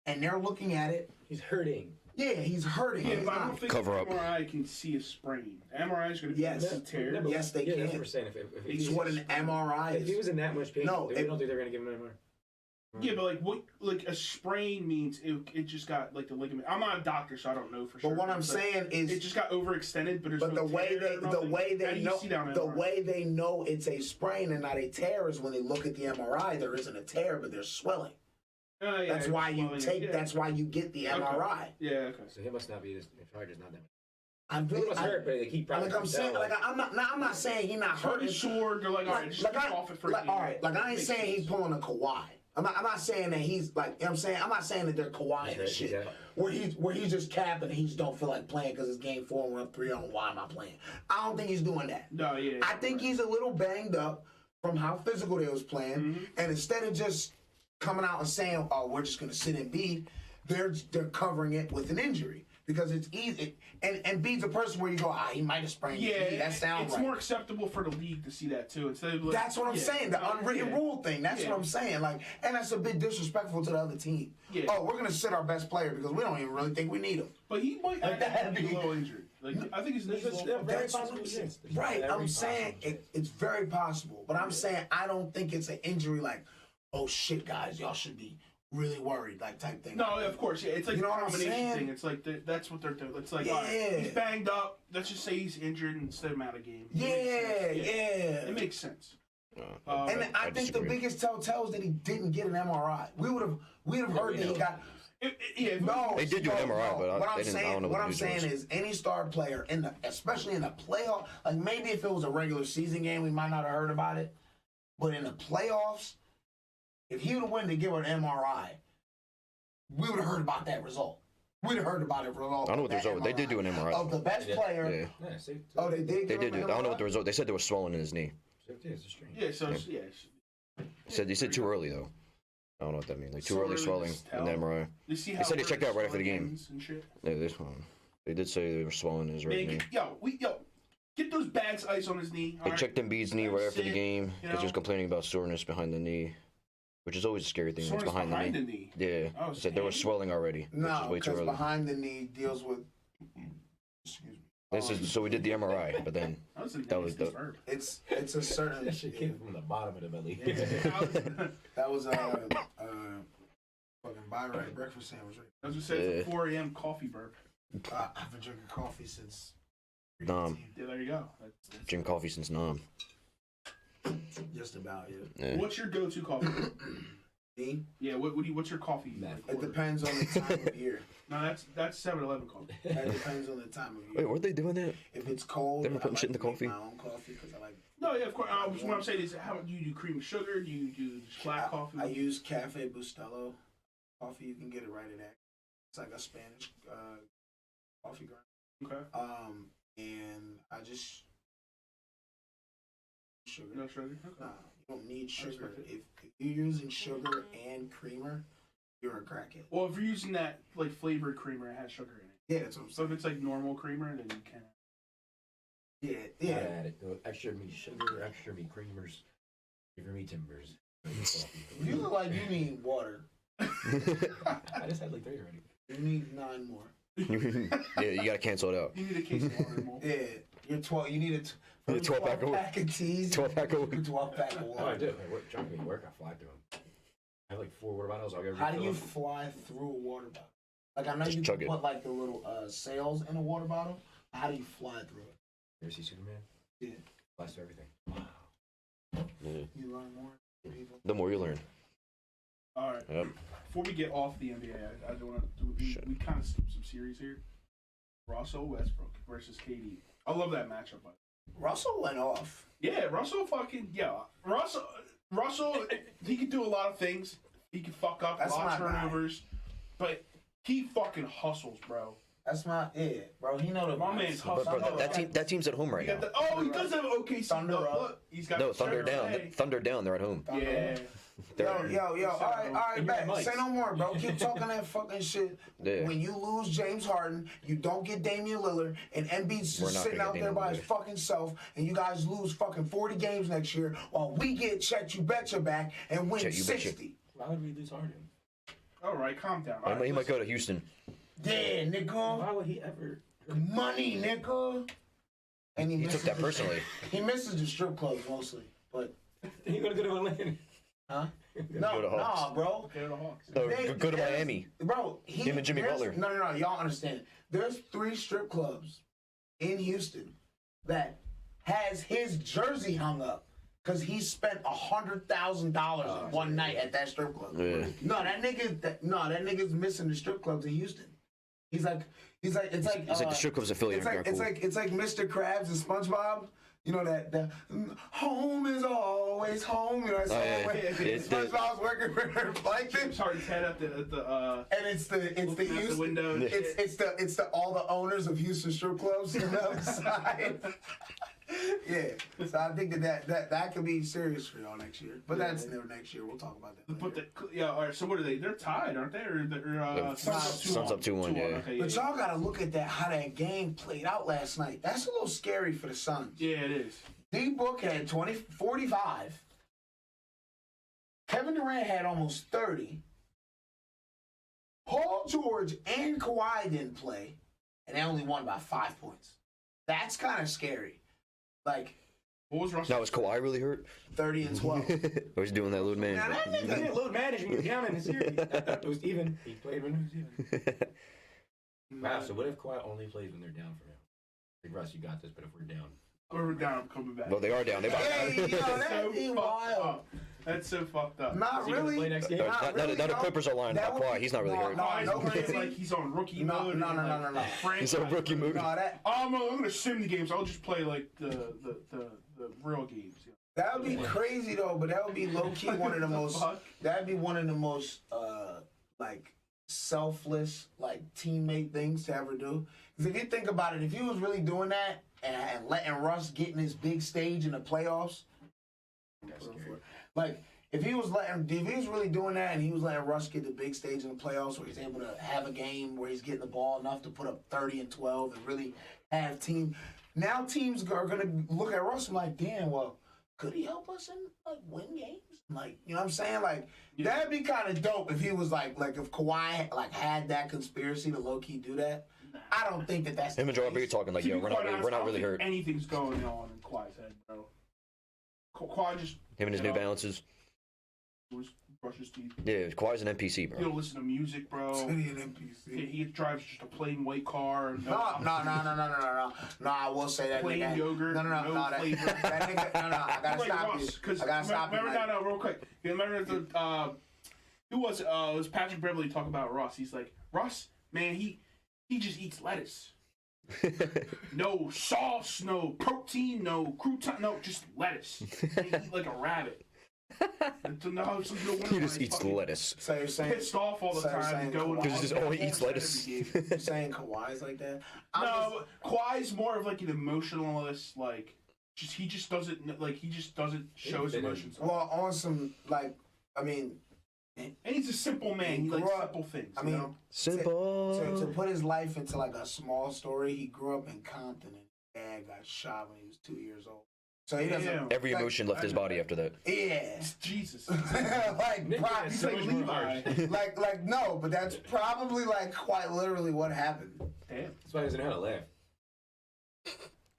Speaker 3: and they're looking at it.
Speaker 4: He's hurting.
Speaker 3: Yeah, he's hurting.
Speaker 1: Yeah, but I don't think
Speaker 2: cover up.
Speaker 1: MRI can see a sprain. MRI is going to be a tear.
Speaker 3: Yes, they can.
Speaker 4: That's what we're saying. If
Speaker 3: it's what an MRI is.
Speaker 4: If he was in that much pain,
Speaker 3: no,
Speaker 4: they don't think they're going to give him an MRI.
Speaker 1: Yeah, but like a sprain means it just got like the ligament. I'm not a doctor, so I don't know for sure.
Speaker 3: But what I'm saying is
Speaker 1: it just got overextended. But
Speaker 3: the way they know it's a sprain and not a tear is when they look at the MRI. There isn't a tear, but there's swelling.
Speaker 1: Yeah,
Speaker 3: that's why you take. Yeah. That's why you get the MRI.
Speaker 1: Okay. Yeah. Okay.
Speaker 4: So he must not be. Probably just not that much.
Speaker 3: He was
Speaker 4: hurt, but he probably.
Speaker 3: Like I'm saying, I'm not saying he's not hurt.
Speaker 1: Sure, they're like, all right, just off it for
Speaker 3: all right. Like I ain't saying he's pulling a Kawhi. I'm not saying that he's like, you know what I'm saying? I'm not saying that they're Kawhi and shit. Yeah. Where he's just capping and he just don't feel like playing because it's game 4 and we're up 3-0. Why am I playing? I don't think he's doing that.
Speaker 1: No, yeah.
Speaker 3: I think he's a little banged up from how physical they was playing. Mm-hmm. And instead of just coming out and saying, oh, we're just going to sit and Embiid, they're covering it with an injury. Because it's easy. And Embiid's a person where you go, he might have sprained his knee. That sounds
Speaker 1: right. It's more acceptable for the league to see that, too. Instead of like,
Speaker 3: that's what I'm saying. The unwritten rule thing. That's what I'm saying. Like, and that's a bit disrespectful to the other team. Yeah. Oh, we're going to sit our best player because we don't even really think we need him.
Speaker 1: But he might be a little injured. Like, I think he's
Speaker 4: very possible.
Speaker 3: Right. I'm saying it's very possible. But I'm saying I don't think it's an injury like, oh, shit, guys, y'all should be really worried, like type thing.
Speaker 1: No, of course, yeah. It's like a combination thing. It's like that's what they're doing. It's like, all right, he's banged up. Let's just say he's injured and set him out of game.
Speaker 3: Yeah.
Speaker 1: It makes sense.
Speaker 3: And I think the biggest telltale is that he didn't get an MRI. We'd have heard that he got.
Speaker 2: They did do an MRI, but I don't know
Speaker 3: what I'm saying is any star player especially in the playoff, like maybe if it was a regular season game, we might not have heard about it, but in the playoffs. If he would have went to give her an MRI, we would have heard about that result. We'd have heard about it result.
Speaker 2: I don't know what the result. They did do an MRI
Speaker 3: of the best player.
Speaker 2: Yeah.
Speaker 3: Oh, they did.
Speaker 2: They did. I don't know what the result. They said there was swelling in his knee. They said too early though. I don't know what that means. Like too early swelling in the MRI. They said they checked out right after the game. Yeah, this one. They did say they were swelling in his right knee.
Speaker 1: Get those bags of ice on his knee.
Speaker 2: They checked Embiid's knee right after the game because he was complaining about soreness behind the knee. Which is always a scary thing. It's behind the knee. Yeah. Said there was swelling already.
Speaker 3: No, because behind the knee deals with.
Speaker 2: Excuse me. So we did the MRI, but then that was the.
Speaker 3: It's a certain.
Speaker 4: That shit came from the bottom of the belly.
Speaker 3: That was Fucking buy right breakfast sandwich. Right.
Speaker 1: I was just saying, it's a 4 a.m. coffee burp.
Speaker 3: I've been drinking coffee since.
Speaker 2: Nom.
Speaker 1: Yeah, there you go. That's
Speaker 2: Drink coffee since Nom.
Speaker 3: Just about, yeah.
Speaker 2: Yeah.
Speaker 1: What's your go-to coffee?
Speaker 3: Me?
Speaker 1: Yeah, what's your coffee?
Speaker 3: It depends on the time of year.
Speaker 1: No, that's 7-Eleven coffee.
Speaker 3: It depends on the time of year.
Speaker 2: Wait, weren't they doing that?
Speaker 3: If it's cold,
Speaker 2: They were putting
Speaker 3: I
Speaker 2: shit in
Speaker 3: like
Speaker 2: the
Speaker 3: to make
Speaker 2: coffee?
Speaker 3: my own coffee because I like.
Speaker 1: No, yeah, of course. What I'm saying is, how do you do cream and sugar? Do you do just black coffee?
Speaker 3: I use Cafe Bustelo coffee. You can get it right at that. It's like a Spanish coffee grind.
Speaker 1: Okay.
Speaker 3: And I just sugar.
Speaker 1: No sugar. Okay.
Speaker 3: Nah, you don't need sugar. If you're using sugar and creamer, you're a crackhead.
Speaker 1: Well, if you're using that like flavored creamer, it has sugar in it.
Speaker 3: Yeah, that's what I'm
Speaker 1: So
Speaker 3: saying.
Speaker 1: if it's like normal creamer, then you can't.
Speaker 3: Yeah.
Speaker 4: Add it. Extra me sugar, extra me creamers, extra me timbers.
Speaker 3: You look like you need water.
Speaker 4: I just had like 3 already.
Speaker 3: You need 9 more.
Speaker 2: Yeah, you gotta cancel it out.
Speaker 1: You need a case of water more.
Speaker 3: Yeah, you're 12. You need a
Speaker 2: 12 pack
Speaker 3: of teas.
Speaker 2: 12 pack of
Speaker 3: 12 pack of
Speaker 4: Oh, I
Speaker 3: water.
Speaker 4: do. I work, jumping at work, I fly through them. I have like 4 water bottles. I'll go.
Speaker 3: How do
Speaker 4: refill
Speaker 3: you
Speaker 4: them.
Speaker 3: fly through a water bottle? Like I know
Speaker 2: Just
Speaker 3: you
Speaker 2: chug
Speaker 3: can
Speaker 2: it.
Speaker 3: put like the little sails in a water bottle. How do you fly through it?
Speaker 4: You ever see Superman?
Speaker 3: Yeah.
Speaker 4: Flies through everything.
Speaker 2: Yeah.
Speaker 3: You learn more. People.
Speaker 2: The more you learn.
Speaker 1: All right.
Speaker 2: Yep.
Speaker 1: Before we get off the NBA, I don't want to. We kind of skipped some series here. Russell Westbrook versus KD. I love that matchup.
Speaker 3: Russell went off.
Speaker 1: Yeah, Russell Russell, he can do a lot of things. He can fuck up,
Speaker 3: That's
Speaker 1: a lot of
Speaker 3: my guy.
Speaker 1: turnovers, but he fucking hustles, bro.
Speaker 3: That's bro. He know the
Speaker 1: My man's
Speaker 2: But
Speaker 1: hustling.
Speaker 2: bro, that team's at home right now.
Speaker 1: He does have OKC.
Speaker 3: Thunder up.
Speaker 1: Look, he's got
Speaker 2: No, Thunder
Speaker 1: Thunder
Speaker 2: down.
Speaker 1: away.
Speaker 2: Thunder down. They're at home.
Speaker 1: Yeah.
Speaker 3: Yo. All right,
Speaker 4: And you're at
Speaker 3: bet.
Speaker 4: Mike's.
Speaker 3: Say no more, bro. Keep talking that fucking shit.
Speaker 2: Yeah.
Speaker 3: When you lose James Harden, you don't get Damian Lillard, and Embiid's
Speaker 2: We're
Speaker 3: just
Speaker 2: not
Speaker 3: sitting
Speaker 2: gonna
Speaker 3: out
Speaker 2: get
Speaker 3: there by
Speaker 2: Damian
Speaker 3: his
Speaker 2: Lillard.
Speaker 3: fucking self, and you guys lose fucking 40 games next year, while we get Chet You Betcha back and win
Speaker 2: Chet You Betcha.
Speaker 3: 60.
Speaker 4: Why would we lose Harden?
Speaker 1: All right, calm down. All right,
Speaker 2: He might go to Houston.
Speaker 3: Yeah, nigga.
Speaker 4: Why would he ever?
Speaker 3: Money, nigga. And
Speaker 2: He took that personally.
Speaker 3: He misses the strip clubs mostly, but
Speaker 4: He gonna go to Atlanta?
Speaker 3: huh?
Speaker 2: Go to Hawks.
Speaker 3: Bro.
Speaker 1: Go to the Hawks.
Speaker 2: No,
Speaker 3: They-
Speaker 2: go to
Speaker 3: there's-
Speaker 2: Miami.
Speaker 3: Bro,
Speaker 2: Him and Jimmy
Speaker 3: there's-
Speaker 2: Butler.
Speaker 3: No. Y'all understand. There's 3 strip clubs in Houston that has his jersey hung up because he spent $100,000 in one night at that strip club.
Speaker 2: Yeah.
Speaker 3: That nigga's missing the strip clubs in Houston. It's like
Speaker 2: He's like the strip club's affiliate.
Speaker 3: it's like Mr. Krabs and SpongeBob. You know that home is always home. You know that song where SpongeBob's working for Plankton,
Speaker 1: James Harden's head at the
Speaker 3: and it's the
Speaker 1: looking out
Speaker 3: Houston
Speaker 1: the window. and shit.
Speaker 3: it's the all the owners of Houston strip clubs on the other side. Yeah, so I think that could be serious for y'all next year. But that's next year. We'll talk about that.
Speaker 1: But
Speaker 3: later.
Speaker 1: all right. So what are they? They're tied, aren't they? Or they're
Speaker 2: Suns up 2-1, yeah.
Speaker 1: Okay,
Speaker 3: But y'all gotta look at how that game played out last night. That's a little scary for the Suns.
Speaker 1: Yeah, it is.
Speaker 3: D-Book had 45. Kevin Durant had almost 30. Paul George and Kawhi didn't play, and they only won by 5 points. That's kind of scary. Like,
Speaker 1: What was Russell?
Speaker 2: Now, is Kawhi really hurt?
Speaker 3: 30 and 12.
Speaker 2: Or is he doing that load man?
Speaker 3: Now, that
Speaker 4: He
Speaker 3: nigga,
Speaker 4: didn't load management. He was down in the series. I thought it was even. He played when it was even. Wow. So what if Kawhi only plays when they're down for him? Like Russ, you got this. But if we're down,
Speaker 1: We're down, coming back.
Speaker 2: Well, they are down. They
Speaker 3: hey, yo,
Speaker 1: That's
Speaker 3: that'd be
Speaker 1: fucked
Speaker 3: wild.
Speaker 1: up. That's so fucked up.
Speaker 3: Not
Speaker 4: Is he gonna
Speaker 3: really.
Speaker 4: play next game?
Speaker 3: Not really,
Speaker 2: Now the
Speaker 3: no.
Speaker 2: Clippers are lying
Speaker 3: That
Speaker 2: about
Speaker 3: would
Speaker 2: Kawhi.
Speaker 3: be-
Speaker 2: He's not really hurt.
Speaker 3: No,
Speaker 1: Kawhi's
Speaker 3: no,
Speaker 1: playing
Speaker 3: crazy.
Speaker 1: like he's on rookie
Speaker 3: No,
Speaker 1: mode.
Speaker 3: no,
Speaker 1: and,
Speaker 3: no,
Speaker 1: like,
Speaker 3: no, no.
Speaker 2: He's on rookie mode.
Speaker 3: No,
Speaker 1: I'm gonna sim the games. I'll just play like the real games.
Speaker 3: that would be crazy though. But that would be low key one of the most.
Speaker 1: Fuck.
Speaker 3: That'd be one of the most like selfless like teammate things to ever do. Because if you think about it, if he was really doing that and letting Russ get in his big stage in the playoffs, like if he was really doing that and he was letting Russ get the big stage in the playoffs where he's able to have a game where he's getting the ball enough to put up 30 and 12 and really have teams are gonna look at Russ and like, damn, well, could he help us and like win games? Like, you know what I'm saying? Like, that'd be kind of dope if he was like if Kawhi like had that conspiracy to low key do that. I don't think that's
Speaker 2: Him and Joel Embiid talking like,
Speaker 1: To
Speaker 2: yo,
Speaker 1: be
Speaker 2: we're
Speaker 1: quite
Speaker 2: not
Speaker 1: honest, I don't
Speaker 2: really
Speaker 1: think
Speaker 2: hurt.
Speaker 1: Anything's going on in Kawhi's head, bro. Kawhi just
Speaker 2: Him and his New Balances.
Speaker 1: was brush his teeth.
Speaker 2: Yeah, Kawhi's an NPC,
Speaker 1: He
Speaker 2: bro.
Speaker 1: don't listen to music, bro.
Speaker 3: An NPC.
Speaker 1: He drives just a plain white car.
Speaker 3: No. I will say that
Speaker 1: Plain
Speaker 3: nigga.
Speaker 1: yogurt,
Speaker 3: No,
Speaker 1: no flavor.
Speaker 3: That nigga. No. I gotta
Speaker 1: Like
Speaker 3: stop
Speaker 1: Russ,
Speaker 3: you. I gotta stop you.
Speaker 1: Remember, no, real quick. You remember the who was it? It was Patrick Beverly talking about Russ. He's like, Russ, man, he just eats lettuce. No sauce, no protein, no crouton, no, just lettuce. He eat like a rabbit.
Speaker 2: He just eats lettuce.
Speaker 3: So you're saying
Speaker 1: Pissed off all the time.
Speaker 2: Because just all he eats lettuce.
Speaker 3: you're saying Kawhi's like that?
Speaker 1: No, Kawhi's more of like an emotionalist. Like, he just doesn't show his emotions.
Speaker 3: Well, on some like, I mean.
Speaker 1: And he's a simple man. He likes simple things.
Speaker 3: I mean,
Speaker 1: know?
Speaker 2: Simple.
Speaker 3: To put his life into like a small story, he grew up in Compton and his dad got shot when he was 2 years old. So he doesn't.
Speaker 2: Every emotion left his body after that.
Speaker 3: Yeah.
Speaker 1: Jesus.
Speaker 3: He's
Speaker 1: like Levi.
Speaker 3: like no, but that's probably like quite literally what happened.
Speaker 1: Damn.
Speaker 4: That's why he doesn't know how to laugh.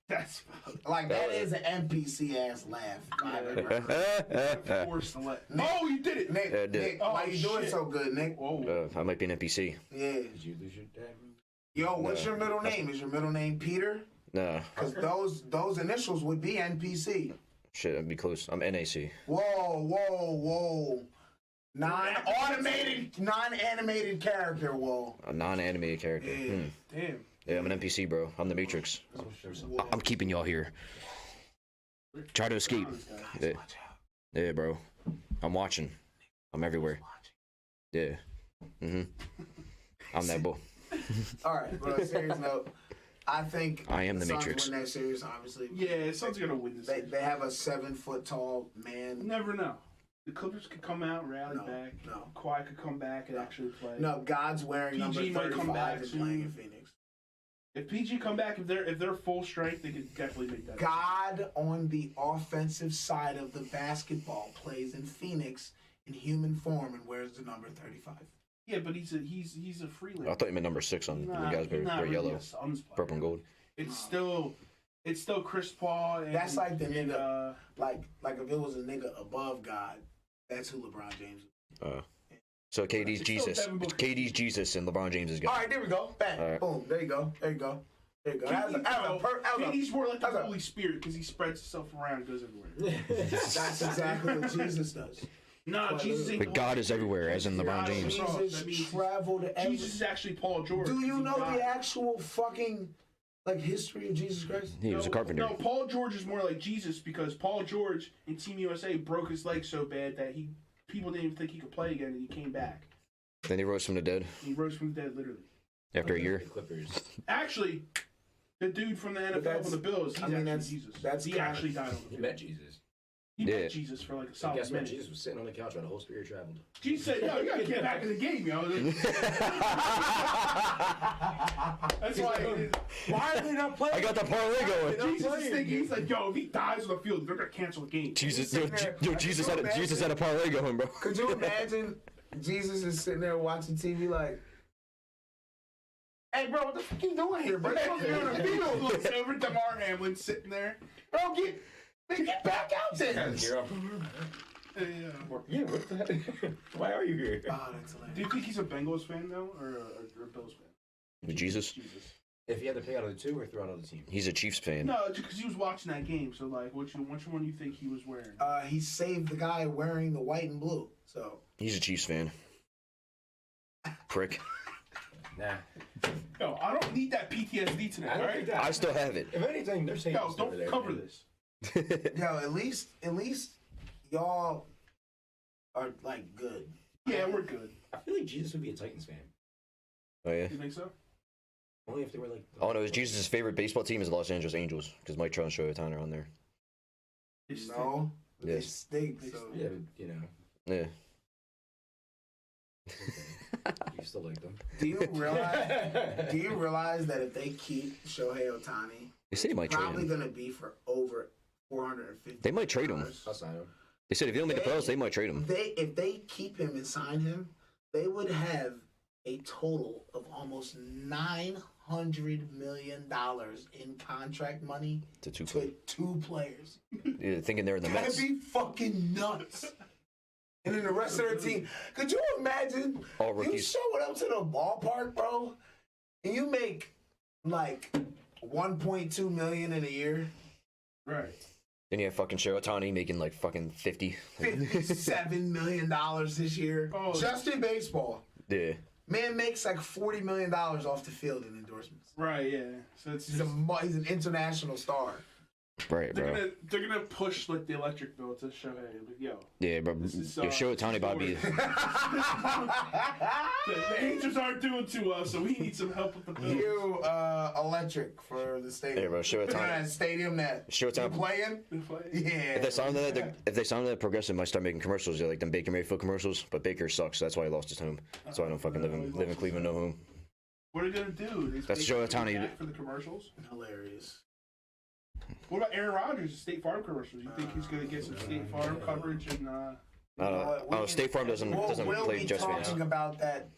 Speaker 1: That's
Speaker 3: like that is an NPC ass laugh.
Speaker 1: Forced to let. Oh, you did it,
Speaker 3: Nick.
Speaker 2: Yeah, I did.
Speaker 3: Nick, why you doing so good, Nick?
Speaker 1: Whoa.
Speaker 2: I might be an NPC.
Speaker 3: Yeah.
Speaker 4: Did you lose your dad?
Speaker 3: Yo, what's your middle name? Is your middle name Peter?
Speaker 2: No.
Speaker 3: Because those initials would be NPC.
Speaker 2: Shit, I'd be close. I'm NAC.
Speaker 3: Whoa. Non-animated character, whoa.
Speaker 2: A non-animated character.
Speaker 3: Yeah.
Speaker 1: Damn.
Speaker 2: Yeah, I'm an NPC, bro. I'm the Matrix. I'm keeping y'all here. Try to escape. Yeah, bro. I'm watching. I'm everywhere. Yeah. I'm that boy.
Speaker 3: All right, but on a serious note, I think
Speaker 2: I am the
Speaker 3: Suns
Speaker 2: Matrix.
Speaker 3: win that series, obviously.
Speaker 1: Yeah, Suns gonna win this.
Speaker 3: They have a 7 foot tall man.
Speaker 1: Never know. The Clippers could come out, rally back.
Speaker 3: No.
Speaker 1: Kawhi could come back and actually play.
Speaker 3: No, God's wearing number
Speaker 1: PG might come
Speaker 3: 35
Speaker 1: back
Speaker 3: and
Speaker 1: soon.
Speaker 3: playing in Phoenix.
Speaker 1: If PG come back, if they're full strength, they could definitely make that.
Speaker 3: God on the offensive side of the basketball plays in Phoenix in human form and wears the number 35.
Speaker 1: Yeah, but he's a freelancer.
Speaker 2: I thought you meant number 6 on the guys wear
Speaker 1: really
Speaker 2: yellow, purple and gold.
Speaker 1: It's still Chris Paul. And,
Speaker 3: that's like the nigga. Like if it was a nigga above God, that's who LeBron James is.
Speaker 2: So KD's Jesus. KD's Jesus and LeBron James is God.
Speaker 3: All right, there we go. Bang.
Speaker 2: Right.
Speaker 3: Boom. There you go.
Speaker 1: KD's more like the Holy Spirit because he spreads himself around and goes everywhere.
Speaker 3: That's exactly what Jesus does.
Speaker 1: No, Jesus ain't.
Speaker 2: But God is everywhere, as in LeBron James.
Speaker 3: Jesus traveled everywhere.
Speaker 1: Jesus is actually Paul George.
Speaker 3: Do you know the actual fucking history of Jesus Christ?
Speaker 2: He was a carpenter.
Speaker 1: No, Paul George is more like Jesus because Paul George in Team USA broke his leg so bad that people didn't even think he could play again, and he came back.
Speaker 2: Then he rose from the dead.
Speaker 1: He rose from the dead, literally.
Speaker 2: After a year.
Speaker 4: Clippers.
Speaker 1: Actually, the dude from the NFL with the Bills, he's actually Jesus. He actually died on the
Speaker 4: He
Speaker 1: field.
Speaker 4: met Jesus.
Speaker 1: He met Jesus for like a solid
Speaker 4: Guess what?
Speaker 1: minute.
Speaker 4: Jesus was sitting on the couch while the whole spirit traveled.
Speaker 1: Jesus said, "Yo, you gotta get back in the game, yo." That's why.
Speaker 4: Why are they not playing?
Speaker 2: I got the parlay going.
Speaker 1: Jesus is thinking, he's like, "Yo, if he dies on the field, they're gonna cancel the game."
Speaker 2: Jesus had a parlay going, bro.
Speaker 3: Could you imagine Jesus is sitting there watching TV like, "Hey, bro, what the fuck you doing here, bro? You're supposed to be on the field."
Speaker 1: Looks over DeMar Hamlin sitting there.
Speaker 3: Bro, get back out there.
Speaker 4: Yeah, what the heck? Why are you here?
Speaker 3: Oh, that's hilarious.
Speaker 1: Do you think he's a Bengals fan though, or a Bills fan?
Speaker 2: Jesus?
Speaker 4: If he had to pick out of the two or throw out of the team?
Speaker 2: He's a Chiefs fan.
Speaker 1: No, because he was watching that game. So like, which one do you think he was wearing?
Speaker 3: He saved the guy wearing the white and blue. So
Speaker 2: He's a Chiefs fan. Prick.
Speaker 4: Nah.
Speaker 1: Yo, I don't need that PTSD tonight.
Speaker 4: I
Speaker 1: All
Speaker 4: don't
Speaker 1: right.
Speaker 4: think that.
Speaker 2: I still have it.
Speaker 4: If anything, they're saying
Speaker 1: Yo, don't cover this.
Speaker 3: yo, at least y'all are like good.
Speaker 1: Yeah, we're good.
Speaker 4: I feel like Jesus would be a Titans fan.
Speaker 2: Oh, yeah?
Speaker 1: You think so?
Speaker 4: Only if they were like.
Speaker 2: Oh, no, Jesus' favorite baseball team is the Los Angeles Angels because Mike Trout and Shohei Ohtani are on there.
Speaker 3: No. They
Speaker 2: Yes.
Speaker 3: stink. So.
Speaker 4: Yeah, but, you know.
Speaker 2: Yeah.
Speaker 4: You still like them.
Speaker 3: Do you realize that if they keep Shohei Ohtani,
Speaker 2: They say they might trade
Speaker 3: probably
Speaker 2: him.
Speaker 3: gonna be for over $450.
Speaker 2: They might trade him.
Speaker 4: I'll sign them.
Speaker 2: They said if you don't make the playoffs, they might trade him.
Speaker 3: If they keep him and sign him, they would have a total of almost $900 million in contract money
Speaker 2: To two
Speaker 3: to two players.
Speaker 2: Yeah, thinking they're in the
Speaker 3: That'd
Speaker 2: Mets.
Speaker 3: be fucking nuts. And then the rest of their team. Could you imagine
Speaker 2: All
Speaker 3: you
Speaker 2: rookies.
Speaker 3: showing up to the ballpark, bro, and you make like $1.2 million in a year?
Speaker 1: Right.
Speaker 2: Then you have fucking Shirotani making like fucking 50.
Speaker 3: $57 million this year.
Speaker 1: Oh.
Speaker 3: Just in baseball.
Speaker 2: Yeah.
Speaker 3: Man makes like $40 million off the field in endorsements.
Speaker 1: Right, yeah. So it's
Speaker 3: He's,
Speaker 1: just,
Speaker 3: he's an international star.
Speaker 2: Right, bro.
Speaker 1: they're gonna push like the electric bill to show like, yo.
Speaker 2: Yeah, bro.
Speaker 1: This is,
Speaker 2: Yo, Shirotani about to be.
Speaker 1: The Angels aren't doing too well, so we need some help with the bills.
Speaker 3: You electric for the stadium.
Speaker 2: Yeah, bro. Shirotani.
Speaker 3: That stadium that
Speaker 2: Shirotani.
Speaker 3: playing. Yeah.
Speaker 2: If they sign that, Progressive might start making commercials. Like them Baker Mayfield commercials. But Baker sucks. So that's why he lost his home. That's why I don't fucking live in Cleveland, no home.
Speaker 1: What are they gonna do?
Speaker 2: That's Shirotani.
Speaker 1: For the commercials.
Speaker 3: Hilarious.
Speaker 1: What about Aaron Rodgers' State Farm commercials? You think he's gonna get some State Farm coverage and?
Speaker 2: I don't know. State Farm doesn't
Speaker 3: we'll
Speaker 2: play
Speaker 3: be
Speaker 2: just right
Speaker 3: talking
Speaker 2: now.
Speaker 3: about that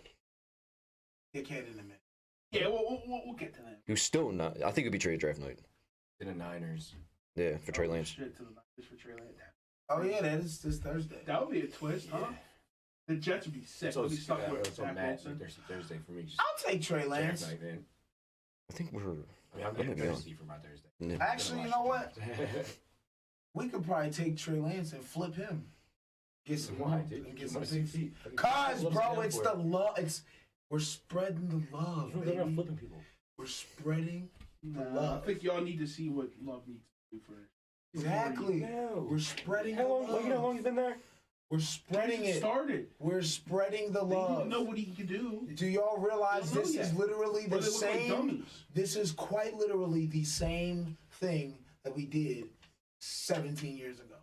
Speaker 3: dickhead in a minute.
Speaker 1: Yeah, we'll get to that.
Speaker 2: Who's still not? I think it'd be trade draft night.
Speaker 4: In the Niners.
Speaker 2: Yeah, for Trey Lance.
Speaker 1: Shit to the Niners for Trey Lance.
Speaker 3: Oh yeah, that is this Thursday.
Speaker 1: That would be a twist, huh? The Jets would be sick.
Speaker 4: So
Speaker 1: They'll be stuck with
Speaker 4: it's
Speaker 1: Zach
Speaker 4: Matt
Speaker 1: Wilson.
Speaker 4: Thursday for me.
Speaker 3: I'll take Trey Lance.
Speaker 4: Draft night, man.
Speaker 2: I think we're.
Speaker 4: I mean, I'm getting
Speaker 2: Yeah.
Speaker 4: thirsty for my Thursday.
Speaker 2: Yeah.
Speaker 3: Actually, you know what? We could probably take Trey Lance and flip him. Get some
Speaker 4: Why,
Speaker 3: more
Speaker 4: dude?
Speaker 3: and
Speaker 4: You
Speaker 3: get some
Speaker 4: wanna
Speaker 3: things.
Speaker 4: succeed.
Speaker 3: Cause,
Speaker 4: Let's
Speaker 3: bro,
Speaker 4: go
Speaker 3: it's
Speaker 4: for
Speaker 3: the
Speaker 4: it.
Speaker 3: love. We're spreading the love,
Speaker 4: You don't
Speaker 3: baby.
Speaker 4: flipping people.
Speaker 3: We're spreading the
Speaker 1: I
Speaker 3: love.
Speaker 1: think y'all need to see what Love needs to do first.
Speaker 3: Exactly.
Speaker 4: No.
Speaker 3: We're spreading
Speaker 4: How
Speaker 3: the
Speaker 4: long?
Speaker 3: love.
Speaker 4: You know how long he's been there?
Speaker 3: We're spreading it.
Speaker 1: Started.
Speaker 3: We're spreading the
Speaker 1: They
Speaker 3: love.
Speaker 1: don't know what he can do.
Speaker 3: Do y'all realize
Speaker 1: They don't know
Speaker 3: this is
Speaker 1: yet.
Speaker 3: literally
Speaker 1: Or
Speaker 3: the
Speaker 1: they look like
Speaker 3: same?
Speaker 1: dummies.
Speaker 3: This is quite literally the same thing that we did 17 years ago.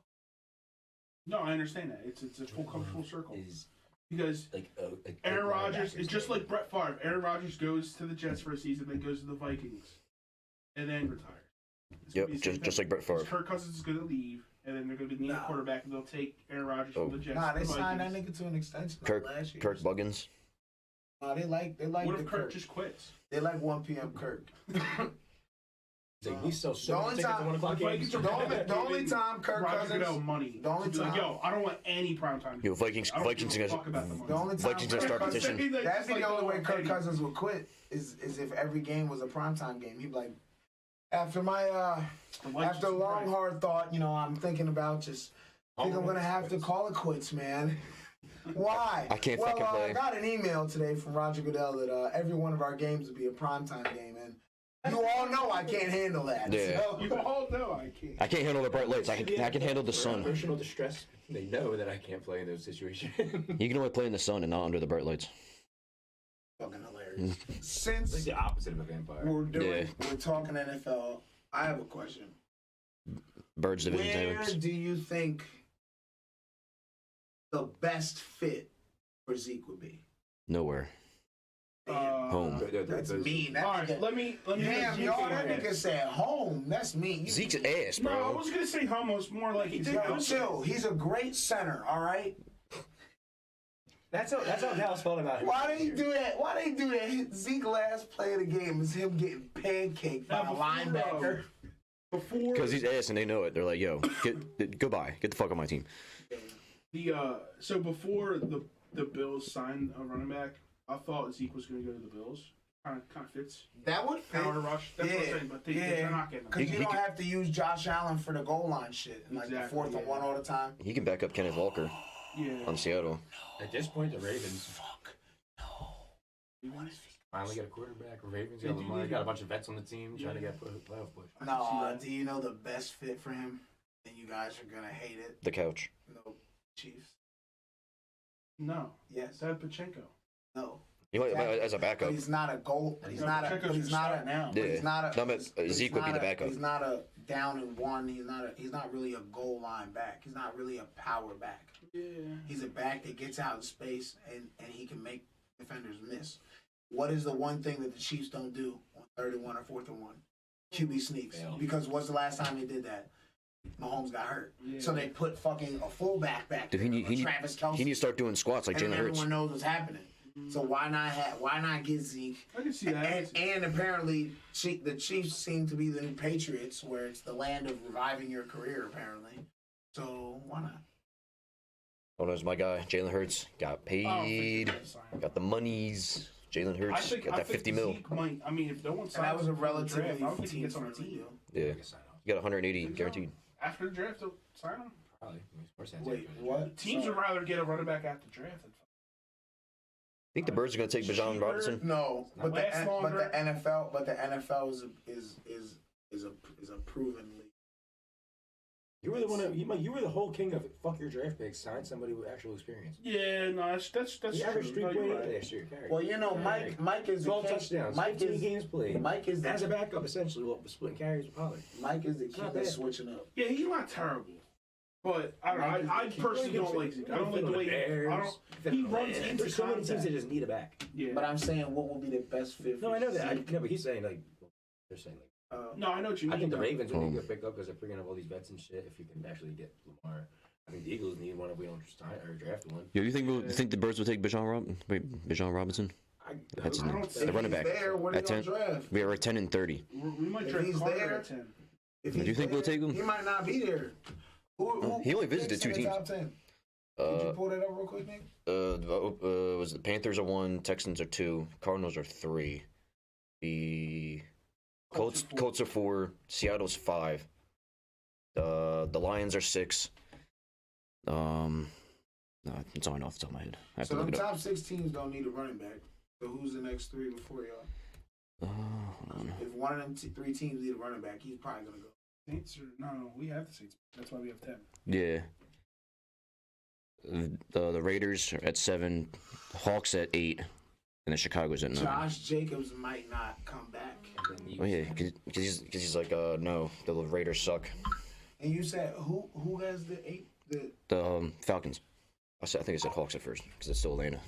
Speaker 1: No, I understand that. It's a full circle.
Speaker 4: Is
Speaker 1: Because
Speaker 4: like a
Speaker 1: Aaron Rodgers,
Speaker 4: linebacker
Speaker 1: it's just
Speaker 4: thing.
Speaker 1: like Brett Favre. Aaron Rodgers goes to the Jets for a season, then goes to the Vikings, and then retires. It's gonna
Speaker 2: Yep,
Speaker 1: be the same
Speaker 2: just
Speaker 1: thing.
Speaker 2: like Brett Favre.
Speaker 1: Kirk Cousins is going to leave, and then they're going to be the
Speaker 3: Nah.
Speaker 1: quarterback, and they'll take Aaron Rodgers
Speaker 2: Oh.
Speaker 1: from the Jets.
Speaker 3: Nah,
Speaker 1: to
Speaker 3: they
Speaker 1: the
Speaker 3: signed that
Speaker 1: Vikings.
Speaker 3: nigga to an extension
Speaker 2: Kirk
Speaker 3: last year.
Speaker 2: Kirk Buggins.
Speaker 3: Nah, they like
Speaker 1: What
Speaker 3: the
Speaker 1: if Kirk just quits?
Speaker 3: They like 1 p.m. Kirk.
Speaker 4: He's like, we sell
Speaker 3: The
Speaker 4: so
Speaker 3: only
Speaker 4: many tickets
Speaker 3: time-
Speaker 4: at 1 o'clock
Speaker 1: the
Speaker 4: games.
Speaker 1: Vikings
Speaker 3: The only time Kirk
Speaker 1: Rodgers could
Speaker 3: Cousins.
Speaker 1: have money.
Speaker 3: the only
Speaker 1: to be like,
Speaker 3: time-
Speaker 1: yo, I don't want any primetime.
Speaker 2: Yo, Vikings
Speaker 1: I don't give a
Speaker 2: gonna
Speaker 1: fuck about the money.
Speaker 3: The only time
Speaker 2: Vikings gonna
Speaker 3: Kirk
Speaker 2: start
Speaker 3: Cousins-
Speaker 2: petition.
Speaker 1: That's
Speaker 3: That'd be
Speaker 1: like
Speaker 3: the only way
Speaker 1: little
Speaker 3: Kirk
Speaker 1: petty.
Speaker 3: Cousins would quit is if every game was a primetime game. He'd be like, after my
Speaker 1: The Vikings
Speaker 3: after
Speaker 1: are
Speaker 3: long
Speaker 1: right.
Speaker 3: hard thought, I'm thinking about just. I think I'm gonna have to call it quits, man. Why?
Speaker 2: I can't
Speaker 3: well,
Speaker 2: fucking play.
Speaker 3: I got an email today from Roger Goodell that every one of our games would be a primetime game, and you all know I can't handle that.
Speaker 2: Yeah.
Speaker 3: So-
Speaker 1: You all know I can't.
Speaker 2: I can't handle the bright lights. I can handle the sun.
Speaker 4: Emotional distress. They know that I can't play in those situations.
Speaker 2: You can only play in the sun and not under the bright lights.
Speaker 3: Fucking hilarious.
Speaker 4: It's like
Speaker 3: Since
Speaker 4: the opposite of a vampire.
Speaker 3: we're talking NFL, I have a question.
Speaker 2: Birds division
Speaker 3: Where
Speaker 2: champions.
Speaker 3: do you think the best fit for Zeke would be?
Speaker 2: Nowhere. Home.
Speaker 3: That's mean. That
Speaker 1: All right,
Speaker 3: nigga-
Speaker 1: let me.
Speaker 3: Damn,
Speaker 1: Zeke
Speaker 3: y'all,
Speaker 1: in
Speaker 3: that
Speaker 1: your head.
Speaker 3: nigga said home. That's mean.
Speaker 2: Zeke's ass,
Speaker 1: No, I
Speaker 2: bro.
Speaker 1: was gonna say homos more like he's
Speaker 3: Yo, chill. He's a great center, all right?
Speaker 4: That's how Dallas felt about him.
Speaker 3: Why they do that? Why they do that? Zeke last play of the game is him getting pancaked by
Speaker 1: Now,
Speaker 3: a linebacker.
Speaker 1: Before
Speaker 2: Because he's ass and they know it. They're like, yo, goodbye. Get the fuck on my team.
Speaker 1: so before the Bills signed a running back, I thought Zeke was gonna go to the Bills. Kind of fits.
Speaker 3: That would fit.
Speaker 1: Power rush. That's what I'm saying. But they're not getting him.
Speaker 3: Because you
Speaker 2: He
Speaker 3: don't
Speaker 2: can-
Speaker 3: have to use Josh Allen for the goal line shit and like the
Speaker 1: Exactly,
Speaker 3: 4th and 1 all the time.
Speaker 2: He can back up Kenneth Walker
Speaker 1: Yeah.
Speaker 2: on Seattle.
Speaker 4: At this point, the Ravens
Speaker 3: Fuck. No.
Speaker 4: finally got a quarterback. Ravens
Speaker 1: They
Speaker 4: got
Speaker 1: do
Speaker 4: Lamar.
Speaker 1: need
Speaker 4: Got a
Speaker 1: him.
Speaker 4: bunch of vets on the team trying to get a playoff push.
Speaker 1: I can see
Speaker 3: No,
Speaker 1: that.
Speaker 3: do you know the best fit for him? And you guys are going to hate it.
Speaker 2: The couch.
Speaker 3: No, Chiefs.
Speaker 1: No.
Speaker 3: Yes.
Speaker 1: That Pachenko.
Speaker 3: No.
Speaker 2: He might as a
Speaker 3: But
Speaker 2: backup.
Speaker 3: he's not a goal. But he's
Speaker 1: No,
Speaker 3: not a.
Speaker 1: Pacheco's
Speaker 3: But he's
Speaker 1: your
Speaker 3: not
Speaker 1: start
Speaker 3: a.
Speaker 1: now.
Speaker 3: But he's not a.
Speaker 2: No, but
Speaker 3: but he's
Speaker 2: Zeke would be
Speaker 3: not
Speaker 2: the
Speaker 3: a-
Speaker 2: backup.
Speaker 3: He's not a down and one. He's not really a goal line back. He's not really a power back.
Speaker 1: Yeah.
Speaker 3: He's a back that gets out in space and he can make defenders miss. What is the one thing that the Chiefs don't do on 3rd and 1 or 4th and 1? QB sneaks.
Speaker 4: Fail.
Speaker 3: Because what's the last time they did that? Mahomes got hurt.
Speaker 1: Yeah.
Speaker 3: So they put fucking a fullback back
Speaker 2: Dude,
Speaker 3: there,
Speaker 2: he need
Speaker 3: Travis Kelce.
Speaker 2: to start doing squats like
Speaker 3: and
Speaker 2: Jalen
Speaker 3: then
Speaker 2: Hurts.
Speaker 3: everyone knows what's happening. So why not get Zeke?
Speaker 1: I can see that.
Speaker 3: And apparently the Chiefs seem to be the new Patriots, where it's the land of reviving your career. Apparently, so why not?
Speaker 2: Oh, there's my guy, Jalen Hurts. Got paid. Got the monies. Jalen Hurts got that 50 mil.
Speaker 1: Might, I mean, if no one signs,
Speaker 3: that was a
Speaker 1: him for the
Speaker 3: relatively
Speaker 1: draft, I don't think he gets on a team.
Speaker 2: Yeah, you got 180 guaranteed.
Speaker 1: After the draft, they'll sign him.
Speaker 4: Probably.
Speaker 3: Wait, what?
Speaker 1: Teams would rather get a running back after the draft.
Speaker 2: Think the Birds are gonna take Bijan Robinson?
Speaker 3: No, but the
Speaker 1: Longer.
Speaker 3: NFL is a proven league.
Speaker 4: You were the one. You were the whole king of fuck your draft picks. Sign somebody with actual experience.
Speaker 1: Yeah, no, that's
Speaker 4: The average
Speaker 1: true. No, you're right.
Speaker 4: last year.
Speaker 3: Well, you know, Mike is
Speaker 4: 12
Speaker 3: the king.
Speaker 4: touchdowns.
Speaker 3: Mike
Speaker 4: 15
Speaker 3: is
Speaker 4: games played.
Speaker 3: Mike is
Speaker 4: As a
Speaker 3: the
Speaker 4: backup, essentially, splitting carries with Pollard.
Speaker 3: Mike is the
Speaker 4: Not
Speaker 3: king
Speaker 4: bad.
Speaker 3: that's switching up.
Speaker 1: Yeah, he's not terrible. But I don't
Speaker 3: Mike is
Speaker 1: know. I
Speaker 3: the king.
Speaker 1: personally don't like Zeke. I don't like the way I don't. He runs into
Speaker 4: There's so many teams
Speaker 1: contact.
Speaker 4: that just need a back.
Speaker 1: Yeah.
Speaker 3: But I'm saying, what will be the best fit?
Speaker 4: No,
Speaker 3: for
Speaker 4: I know that.
Speaker 3: Zeke?
Speaker 4: But he's saying like they're saying like.
Speaker 1: No, I know what you mean.
Speaker 4: I think the
Speaker 1: though.
Speaker 4: Ravens would be a good pickup because they're bringing up all these vets and shit. If you can actually get Lamar, I think the Eagles need one if we don't sign or draft one.
Speaker 2: Yeah, you think the Birds will take Bijan Robinson? That's
Speaker 3: I don't
Speaker 2: the
Speaker 3: think
Speaker 2: running back.
Speaker 3: he's there. What are
Speaker 2: At
Speaker 3: they gonna
Speaker 2: 10?
Speaker 3: draft?
Speaker 2: We are at 10 and 30.
Speaker 1: We might
Speaker 3: If
Speaker 1: draft
Speaker 3: he's
Speaker 1: Carter
Speaker 3: there-
Speaker 1: at 10.
Speaker 3: If
Speaker 2: Do you
Speaker 3: he's
Speaker 2: think we'll
Speaker 3: there,
Speaker 2: take him?
Speaker 3: He might not be there. Who
Speaker 2: He only visited
Speaker 3: picks in
Speaker 2: 2
Speaker 3: the
Speaker 2: teams.
Speaker 3: Top 10? Could you pull that up real quick, Nick?
Speaker 2: Was the Panthers are 1, Texans are 2, Cardinals are 3, the Colts are 4, Seattle's 5, the Lions are 6. No, it's only off the top of my head. I have
Speaker 3: So
Speaker 2: to
Speaker 3: the
Speaker 2: look it up.
Speaker 3: top 6 teams don't need a running back. So who's the next 3 before y'all?
Speaker 2: Hold on.
Speaker 3: If one of them 3 teams need a running back, he's probably gonna go.
Speaker 1: Saints are no, we have the Saints. That's why we have 10.
Speaker 2: Yeah. The Raiders are at 7, Hawks at 8, and then Chicago's at 9.
Speaker 3: Josh Jacobs might not come back.
Speaker 2: Oh yeah, because he's like, no, the Raiders suck.
Speaker 3: And you said who has the 8?
Speaker 2: The Falcons. I think I said Hawks at first because it's still Atlanta.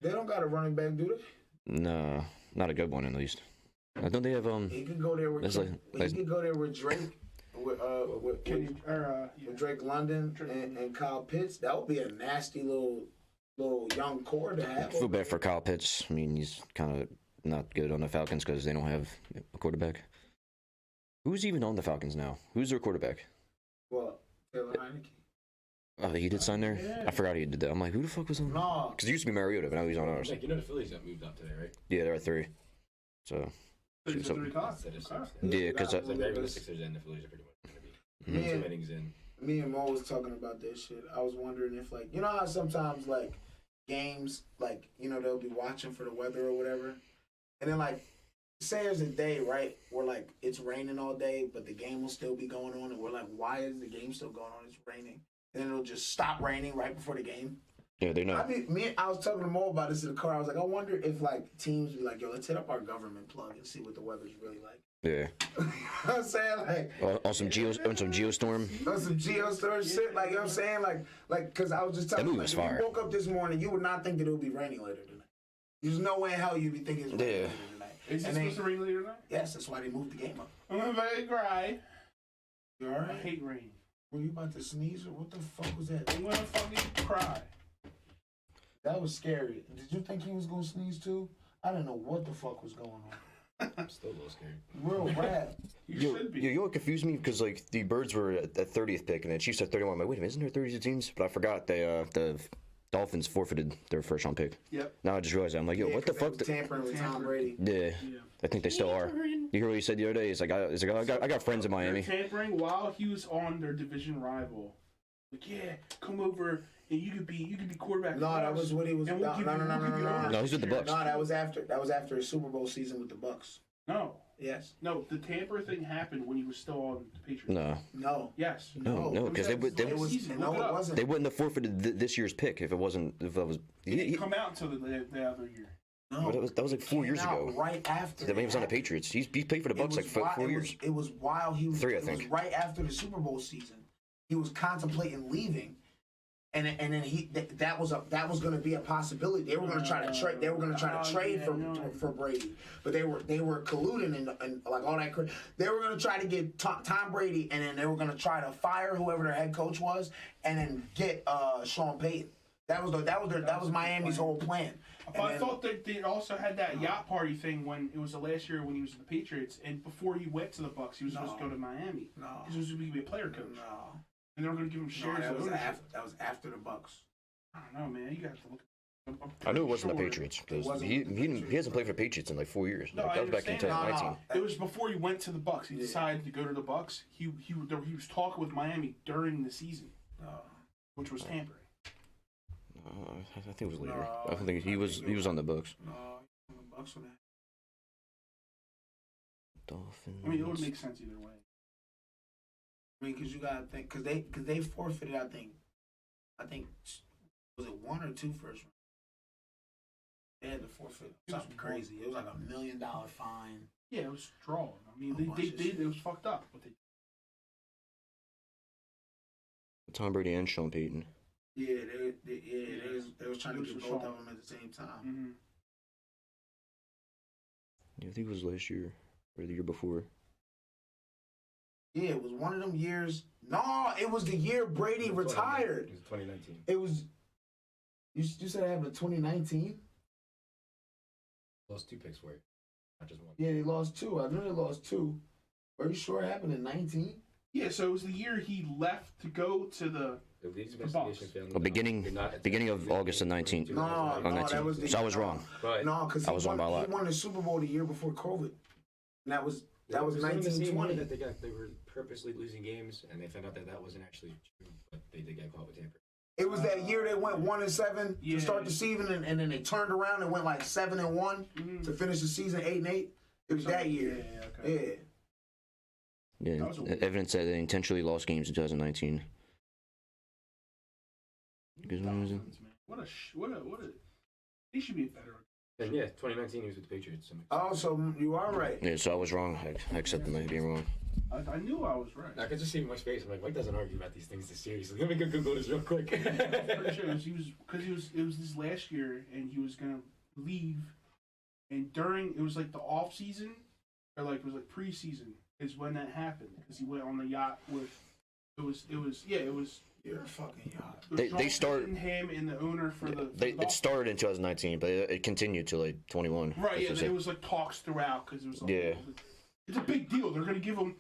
Speaker 3: They don't got a running back, do they?
Speaker 2: No, not a good one at least. Don't they have
Speaker 3: He could go there with
Speaker 2: That's
Speaker 3: he could go there with Drake, with Drake London and Kyle Pitts. That would be a nasty little young core to have.
Speaker 2: I feel bad for Kyle Pitts. I mean, he's kind of not good on the Falcons because they don't have a quarterback. Who's even on the Falcons now? Who's their quarterback?
Speaker 3: Well, Taylor Heineke.
Speaker 2: Oh, he did sign there?
Speaker 1: Yeah.
Speaker 2: I forgot he did that. I'm like, who the fuck was on?
Speaker 3: No,
Speaker 2: Because it used to be Mariota, but now he's on ours.
Speaker 4: Like, you know the Phillies got moved up today, right?
Speaker 2: Yeah, they're at 3. So,
Speaker 1: There's
Speaker 2: So-
Speaker 1: 3 o'clock.
Speaker 4: Instead of
Speaker 1: Okay.
Speaker 4: 6.
Speaker 2: yeah, because
Speaker 4: It's like right when the Sixers end, the Phillies are pretty much going to be
Speaker 3: Me
Speaker 4: 2 innings in.
Speaker 3: me and Mo was talking about that shit. I was wondering if, like, you know how sometimes, like, games, like, you know, they'll be watching for the weather or whatever. And then, like, say there's a day, right, where, like, it's raining all day, but the game will still be going on. And we're like, why is the game still going on? It's raining. And then it'll just stop raining right before the game.
Speaker 2: yeah, they know.
Speaker 3: I was talking to Mo about this in the car. I was like, I wonder if, like, teams be like, yo, let's hit up our government plug and see what the weather's really like.
Speaker 2: Yeah.
Speaker 3: You know what I'm saying? Like,
Speaker 2: On some geostorm.
Speaker 3: on some geostorm shit, like, you know what I'm saying? Like, because I was just telling
Speaker 2: That
Speaker 3: you,
Speaker 2: movie
Speaker 3: like,
Speaker 2: was
Speaker 3: if
Speaker 2: fire.
Speaker 3: you woke up this morning, you would not think that it would be raining later tonight. There's no way in hell you'd be thinking it's raining
Speaker 2: Yeah.
Speaker 3: later tonight.
Speaker 1: Is it
Speaker 3: And
Speaker 1: supposed to rain later tonight?
Speaker 3: Yes, that's why they moved the game up.
Speaker 1: I'm very cry.
Speaker 3: You all
Speaker 1: I
Speaker 3: right?
Speaker 1: hate rain.
Speaker 3: Were you about to sneeze or what the fuck was that?
Speaker 1: I'm gonna fucking cry.
Speaker 3: That was scary. Did you think he was going to sneeze too? I didn't know what the fuck was going on.
Speaker 4: I'm still a little scared.
Speaker 3: Real rap.
Speaker 1: You should be.
Speaker 2: You know what confused me? Because, like, the Birds were at 30th pick, and the Chiefs at 31. I'm like, wait a minute, isn't there 32 teams? But I forgot the Dolphins forfeited their first round pick.
Speaker 1: Yep.
Speaker 2: Now I just realized that. I'm like, yo,
Speaker 3: Yeah,
Speaker 2: what the
Speaker 3: 'cause they
Speaker 2: fuck?
Speaker 3: was tampering with Tom Brady.
Speaker 2: Yeah,
Speaker 1: Yeah.
Speaker 2: I think they still are. You hear what he said the other day? He's like, I got friends in Miami.
Speaker 1: They're tampering while he was on their division rival. Like, yeah, come over and you could be quarterback.
Speaker 3: No, that was what he was.
Speaker 1: And
Speaker 3: No,
Speaker 1: we'll give
Speaker 3: no,
Speaker 1: you-
Speaker 3: no, no,
Speaker 1: we'll
Speaker 3: no,
Speaker 1: give you
Speaker 3: no, no.
Speaker 2: No, he's with the Bucks.
Speaker 3: No, that was after his Super Bowl season with the Bucks.
Speaker 1: No,
Speaker 3: Yes.
Speaker 1: no, the tamper thing happened when he was still on the Patriots.
Speaker 2: No,
Speaker 3: No.
Speaker 1: Yes.
Speaker 2: no, because
Speaker 3: It wasn't.
Speaker 2: they wouldn't have forfeited this year's pick if that was.
Speaker 1: He didn't come out until the other year.
Speaker 3: No.
Speaker 2: That was like 4 years
Speaker 3: Came out
Speaker 2: ago.
Speaker 3: Right after.
Speaker 2: That man was on the Patriots. He played for the Bucks like 4 years.
Speaker 3: It was while he was.
Speaker 2: 3, I
Speaker 3: it was
Speaker 2: think.
Speaker 3: right after the Super Bowl season. He was contemplating leaving, and then that was going to be a possibility. They were going to try to trade. They were going to try to trade for Brady, but they were colluding and like all that. They were going to try to get Tom Brady, and then they were going to try to fire whoever their head coach was, and then get Sean Payton. That was Miami's whole plan.
Speaker 1: But I thought that they also had that yacht party thing when it was the last year when he was with the Patriots, and before he went to the Bucks, he was supposed to go to Miami.
Speaker 3: No.
Speaker 1: He was supposed to be a player coach.
Speaker 3: No.
Speaker 1: And they were going to give him shares.
Speaker 3: No,
Speaker 1: of ownership.
Speaker 3: that was after the Bucks.
Speaker 1: I don't know, man. You got to look.
Speaker 2: I knew it wasn't the Patriots because he hasn't played for the Patriots in like 4 years.
Speaker 1: No,
Speaker 2: Like, that was back in 2019.
Speaker 1: It was before he went to the Bucks. He decided to go to the Bucks. He was talking with Miami during the season, which was tampering.
Speaker 2: I think it was later. I don't think he was on the Bucks.
Speaker 3: No, on the Bucks with that.
Speaker 2: Dolphins.
Speaker 1: I mean, it would make sense either way.
Speaker 3: I mean, because you got to think, because they forfeited, I think, was it 1 or 2 first rounds? They had to forfeit something crazy. It was like $1 million fine.
Speaker 1: Yeah, it was drawn. I mean, it was fucked up. But
Speaker 2: Tom Brady and Sean Payton.
Speaker 3: Yeah, they was trying to get both of them at the same time.
Speaker 1: Mm-hmm.
Speaker 2: Yeah, I think it was last year or the year before.
Speaker 3: Yeah, it was one of them years. No, it was the year Brady retired.
Speaker 4: It was 2019.
Speaker 3: It was. You said it happened in 2019?
Speaker 4: Lost 2 picks for it. Not just 1.
Speaker 3: Yeah, they lost 2. I knew they lost 2. Are you sure it happened in 19?
Speaker 1: Yeah, so it was the year he left to go to the
Speaker 4: league's investigation found
Speaker 2: beginning of August of 19.
Speaker 3: No, that was the.
Speaker 2: So I was wrong.
Speaker 4: But
Speaker 3: No, because
Speaker 2: I was wrong by a lot.
Speaker 3: He won the Super Bowl the year before COVID. And that was
Speaker 4: It was
Speaker 3: 1920.
Speaker 4: that they were purposely losing games, and they found out that wasn't actually true, but they did get caught with tampering.
Speaker 3: It was that year they went 1-7 to start the season, and then they turned around and went like 7-1 to finish the season 8-8. It was that year.
Speaker 1: Yeah, okay.
Speaker 2: Yeah, evidence said they intentionally lost games in 2019.
Speaker 1: What a. He should be better.
Speaker 4: And yeah, 2019 he was with the Patriots.
Speaker 3: Oh, so you are right.
Speaker 2: Yeah, so I was wrong. I accept my being wrong.
Speaker 1: I knew I was right.
Speaker 4: I could just see my face. I'm like, Mike doesn't argue about these things this seriously. Let me go Google this real quick.
Speaker 1: Pretty sure it was this last year, and he was gonna leave, and it was like the off season, or like it was like preseason is when that happened because he went on the yacht with. It was.
Speaker 3: You're a fucking yacht.
Speaker 2: They started
Speaker 1: him and the owner for the.
Speaker 2: It started in 2019, but it continued to like 21.
Speaker 1: Right. Yeah. It was like talks throughout because it was. Like,
Speaker 2: yeah.
Speaker 1: It's a big deal. They're gonna give him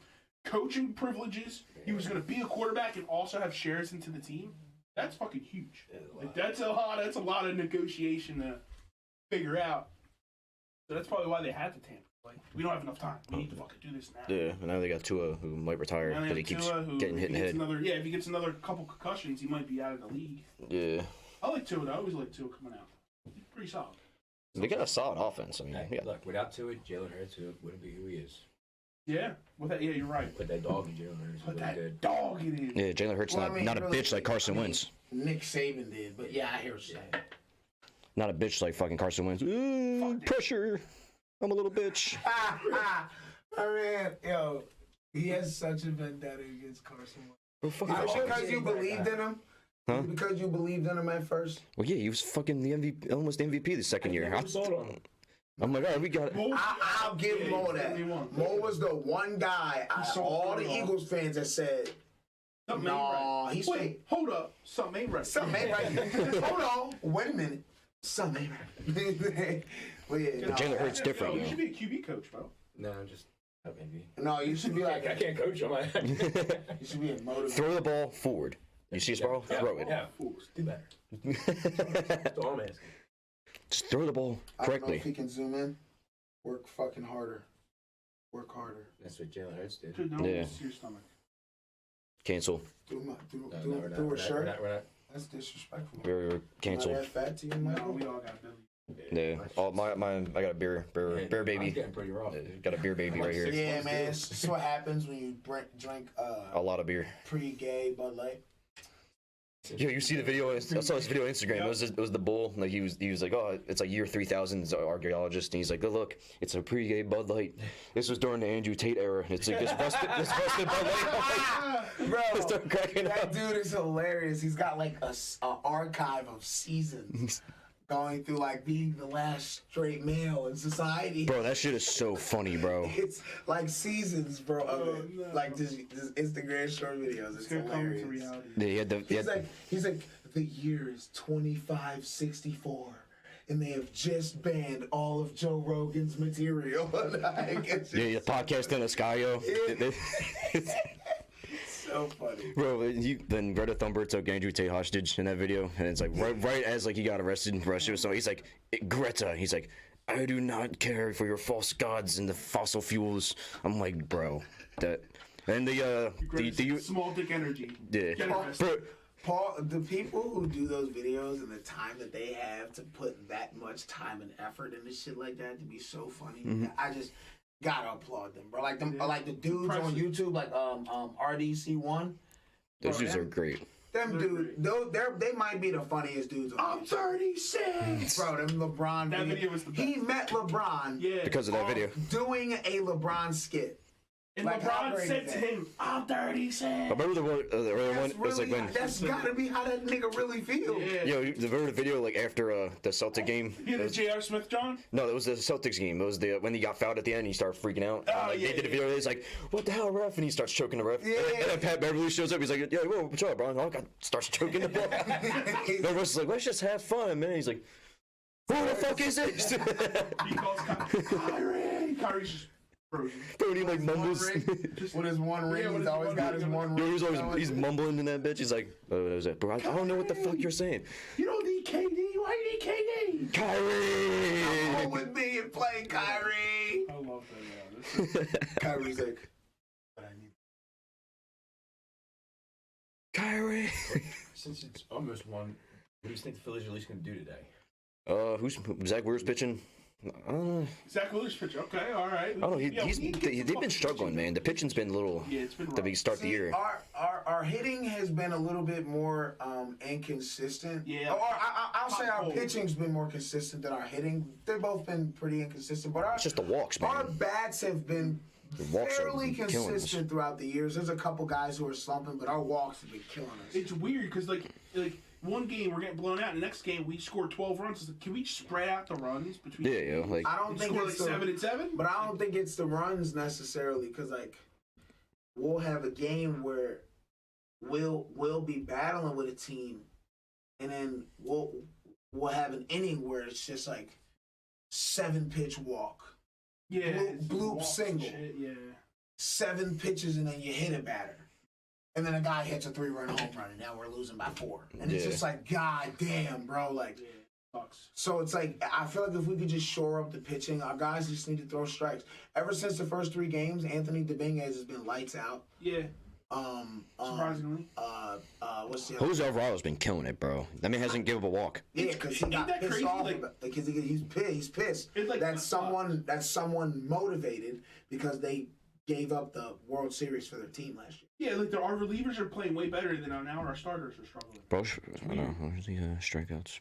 Speaker 1: coaching privileges. He was gonna be a quarterback and also have shares into the team. That's fucking huge. Like, that's a lot of negotiation to figure out. So that's probably why they had to tamper. Like, we don't have enough time. We need to fucking do this now.
Speaker 2: Yeah, and now they got Tua, who might retire because he keeps getting hit in the head.
Speaker 1: If he gets another couple concussions, he might be out of the league.
Speaker 2: Yeah.
Speaker 1: I like Tua. I always like Tua coming out. He's pretty solid.
Speaker 2: They got a solid offense. I mean,
Speaker 4: Look, without Tua, Jalen Hurts wouldn't be who he is.
Speaker 1: Yeah. You're right.
Speaker 4: Put that dog in Jalen Hurts.
Speaker 1: Put that dog in him.
Speaker 2: Yeah, Jalen Hurts not a bitch like Carson Wentz.
Speaker 3: Nick Saban did, but yeah, I hear what you're saying.
Speaker 2: Not a bitch like fucking Carson Wentz. Pressure. I'm a little bitch.
Speaker 3: I mean, he has such a vendetta against Carson Wentz. Because you believed in him?
Speaker 2: Huh?
Speaker 3: Because you believed in him at first?
Speaker 2: Well, yeah, he was fucking the MVP, almost MVP the second year. I'm like, all right, we got it.
Speaker 3: I'll give Mo that. Mo was the one guy out of all the Eagles fans that said, he's
Speaker 1: Wait, hold up. Something ain't right.
Speaker 3: Something ain't right. Hold on. Wait a minute. Something ain't right. Well, yeah,
Speaker 2: but Jalen Hurts different.
Speaker 1: You should be a QB coach, bro.
Speaker 4: No, I'm just maybe.
Speaker 3: No, you should be like
Speaker 4: I can't coach him.
Speaker 3: You should be a motivator.
Speaker 2: Throw the ball forward. You see us, bro? Throw it.
Speaker 4: Yeah, do better. That's all I'm asking.
Speaker 2: Just throw the ball
Speaker 3: I
Speaker 2: correctly.
Speaker 3: don't know if he can zoom in. Work fucking harder. Work harder.
Speaker 4: That's what Jalen Hurts did.
Speaker 1: Dude, don't listen to your stomach.
Speaker 2: Cancel.
Speaker 3: Do a shirt.
Speaker 4: We're not.
Speaker 3: That's disrespectful.
Speaker 2: We're canceled.
Speaker 3: That fat to you, Michael?
Speaker 1: No, we all got belly.
Speaker 2: Yeah. I got a beer baby.
Speaker 4: I'm getting pretty rough.
Speaker 2: Got a beer baby right here.
Speaker 3: Yeah, man. It's what happens when you drink
Speaker 2: a lot of beer.
Speaker 3: Pre-gay Bud Light.
Speaker 2: Yeah, you see the video? I saw this video on Instagram. It was the bull. Like he was like, oh, it's like year 3000. He's an archaeologist, and he's like, oh, look, it's a pre-gay Bud Light. This was during the Andrew Tate era. It's like this rusted Bud Light.
Speaker 3: Bro,
Speaker 2: start cracking
Speaker 3: that
Speaker 2: up.
Speaker 3: dude is hilarious. He's got like a archive of seasons. Going through like being the last straight male in society.
Speaker 2: Bro, that shit is so funny, bro.
Speaker 3: It's like seasons, bro, of it. No. Like just Instagram short videos. It's hilarious.
Speaker 2: Yeah,
Speaker 3: he's like, the year is 2564. And they have just banned all of Joe Rogan's material.
Speaker 2: Yeah, podcast in the sky, yo.
Speaker 3: So so funny.
Speaker 2: Bro, then Greta Thunberg took Andrew Tate hostage in that video, and it's like right as like he got arrested in Russia. So he's like, Greta, he's like, I do not care for your false gods and the fossil fuels. I'm like, bro, that and the
Speaker 1: small dick energy.
Speaker 2: Yeah,
Speaker 3: Paul, the people who do those videos and the time that they have to put that much time and effort into shit like that to be so funny, I just gotta applaud them, bro. Like the dudes on YouTube, like RDC1.
Speaker 2: Those dudes are great.
Speaker 3: Them dudes, they might be the funniest dudes on
Speaker 1: I'm 36.
Speaker 3: Bro, them LeBron
Speaker 1: That video was the best.
Speaker 3: He met LeBron
Speaker 2: Because of that video.
Speaker 3: doing a LeBron skit.
Speaker 1: And
Speaker 3: Like,
Speaker 1: LeBron said to him, I'm 36.
Speaker 2: I remember the earlier one was like when
Speaker 3: That's gotta be how that nigga really feels.
Speaker 1: Yeah.
Speaker 2: the video like after the Celtic game.
Speaker 1: You know J.R. Smith, John?
Speaker 2: No, it was the Celtics game. It was the when he got fouled at the end and he started freaking out.
Speaker 1: Oh,
Speaker 2: They did a video. He's like, "What the hell, ref?" And he starts choking the ref.
Speaker 3: Yeah.
Speaker 2: And then Pat Beverly shows up. He's like, "Yeah, whoa, what's up, bro?" And starts choking the ball. The ref's like, "Let's just have fun, man." He's like, "Who the fuck is this?"
Speaker 1: He calls Kyrie. Kyrie's just frozen.
Speaker 2: Bro, he like mumbles.
Speaker 3: With his one ring,
Speaker 1: with
Speaker 3: he's
Speaker 1: his
Speaker 3: always
Speaker 1: one
Speaker 3: got
Speaker 1: ring.
Speaker 3: his one
Speaker 2: Yo,
Speaker 3: ring.
Speaker 2: he's mumbling in that bitch. He's like, "Oh, what was that, bro? I don't know what the fuck you're saying."
Speaker 1: You don't need KD. Why you need KD?
Speaker 2: Kyrie.
Speaker 3: Come with me and play Kyrie.
Speaker 1: I love that.
Speaker 3: Kyrie's like, but I need.
Speaker 2: Kyrie.
Speaker 4: Since it's almost one, what do you think the Phillies are at least going to do today?
Speaker 2: Who's Zach Wheeler's pitching?
Speaker 1: Zach Willis pitcher. Okay, all right.
Speaker 2: I don't know. They've been struggling, man. The pitching's been a little.
Speaker 1: Yeah, it's been rough.
Speaker 2: The big start of the year.
Speaker 3: Our hitting has been a little bit more inconsistent.
Speaker 1: Yeah.
Speaker 3: Or I'll say our pitching's been more consistent than our hitting. They've both been pretty inconsistent. But
Speaker 2: It's just the walks, man.
Speaker 3: our bats have been
Speaker 2: walks are
Speaker 3: fairly
Speaker 2: killing us.
Speaker 3: consistent throughout the years. There's a couple guys who are slumping, but our walks have been killing us.
Speaker 1: It's weird because like one game we're getting blown out, and the next game we scored 12 runs. It's like, can we spread out the runs between?
Speaker 2: Yeah, like
Speaker 3: I don't think
Speaker 1: score
Speaker 3: it's
Speaker 1: like 7 and 7.
Speaker 3: But I don't think it's the runs necessarily, because like we'll have a game where we'll be battling with a team, and then we'll have an inning where it's just like 7-pitch walk, bloop single,
Speaker 1: shit, yeah.
Speaker 3: 7 pitches, and then you hit a batter. And then a guy hits a 3-run home run, and now we're losing by 4. And it's just like, God damn, bro. Like,
Speaker 1: Sucks.
Speaker 3: so it's like, I feel like if we could just shore up the pitching, our guys just need to throw strikes. Ever since the first 3 games, Anthony Dominguez has been lights out.
Speaker 1: Yeah. Surprisingly.
Speaker 3: What's the other?
Speaker 2: Jose Alvarado's been killing it, bro. That man hasn't given up a walk.
Speaker 3: Yeah, because he got
Speaker 1: that
Speaker 3: pissed
Speaker 1: crazy?
Speaker 3: off.
Speaker 1: Like,
Speaker 3: Because he's pissed.
Speaker 1: It's like-
Speaker 3: That's someone motivated because they gave up the World Series for their team last year.
Speaker 1: Yeah, like our relievers are playing way better than now our starters are struggling.
Speaker 2: Bro, I don't know. Where's the strikeouts?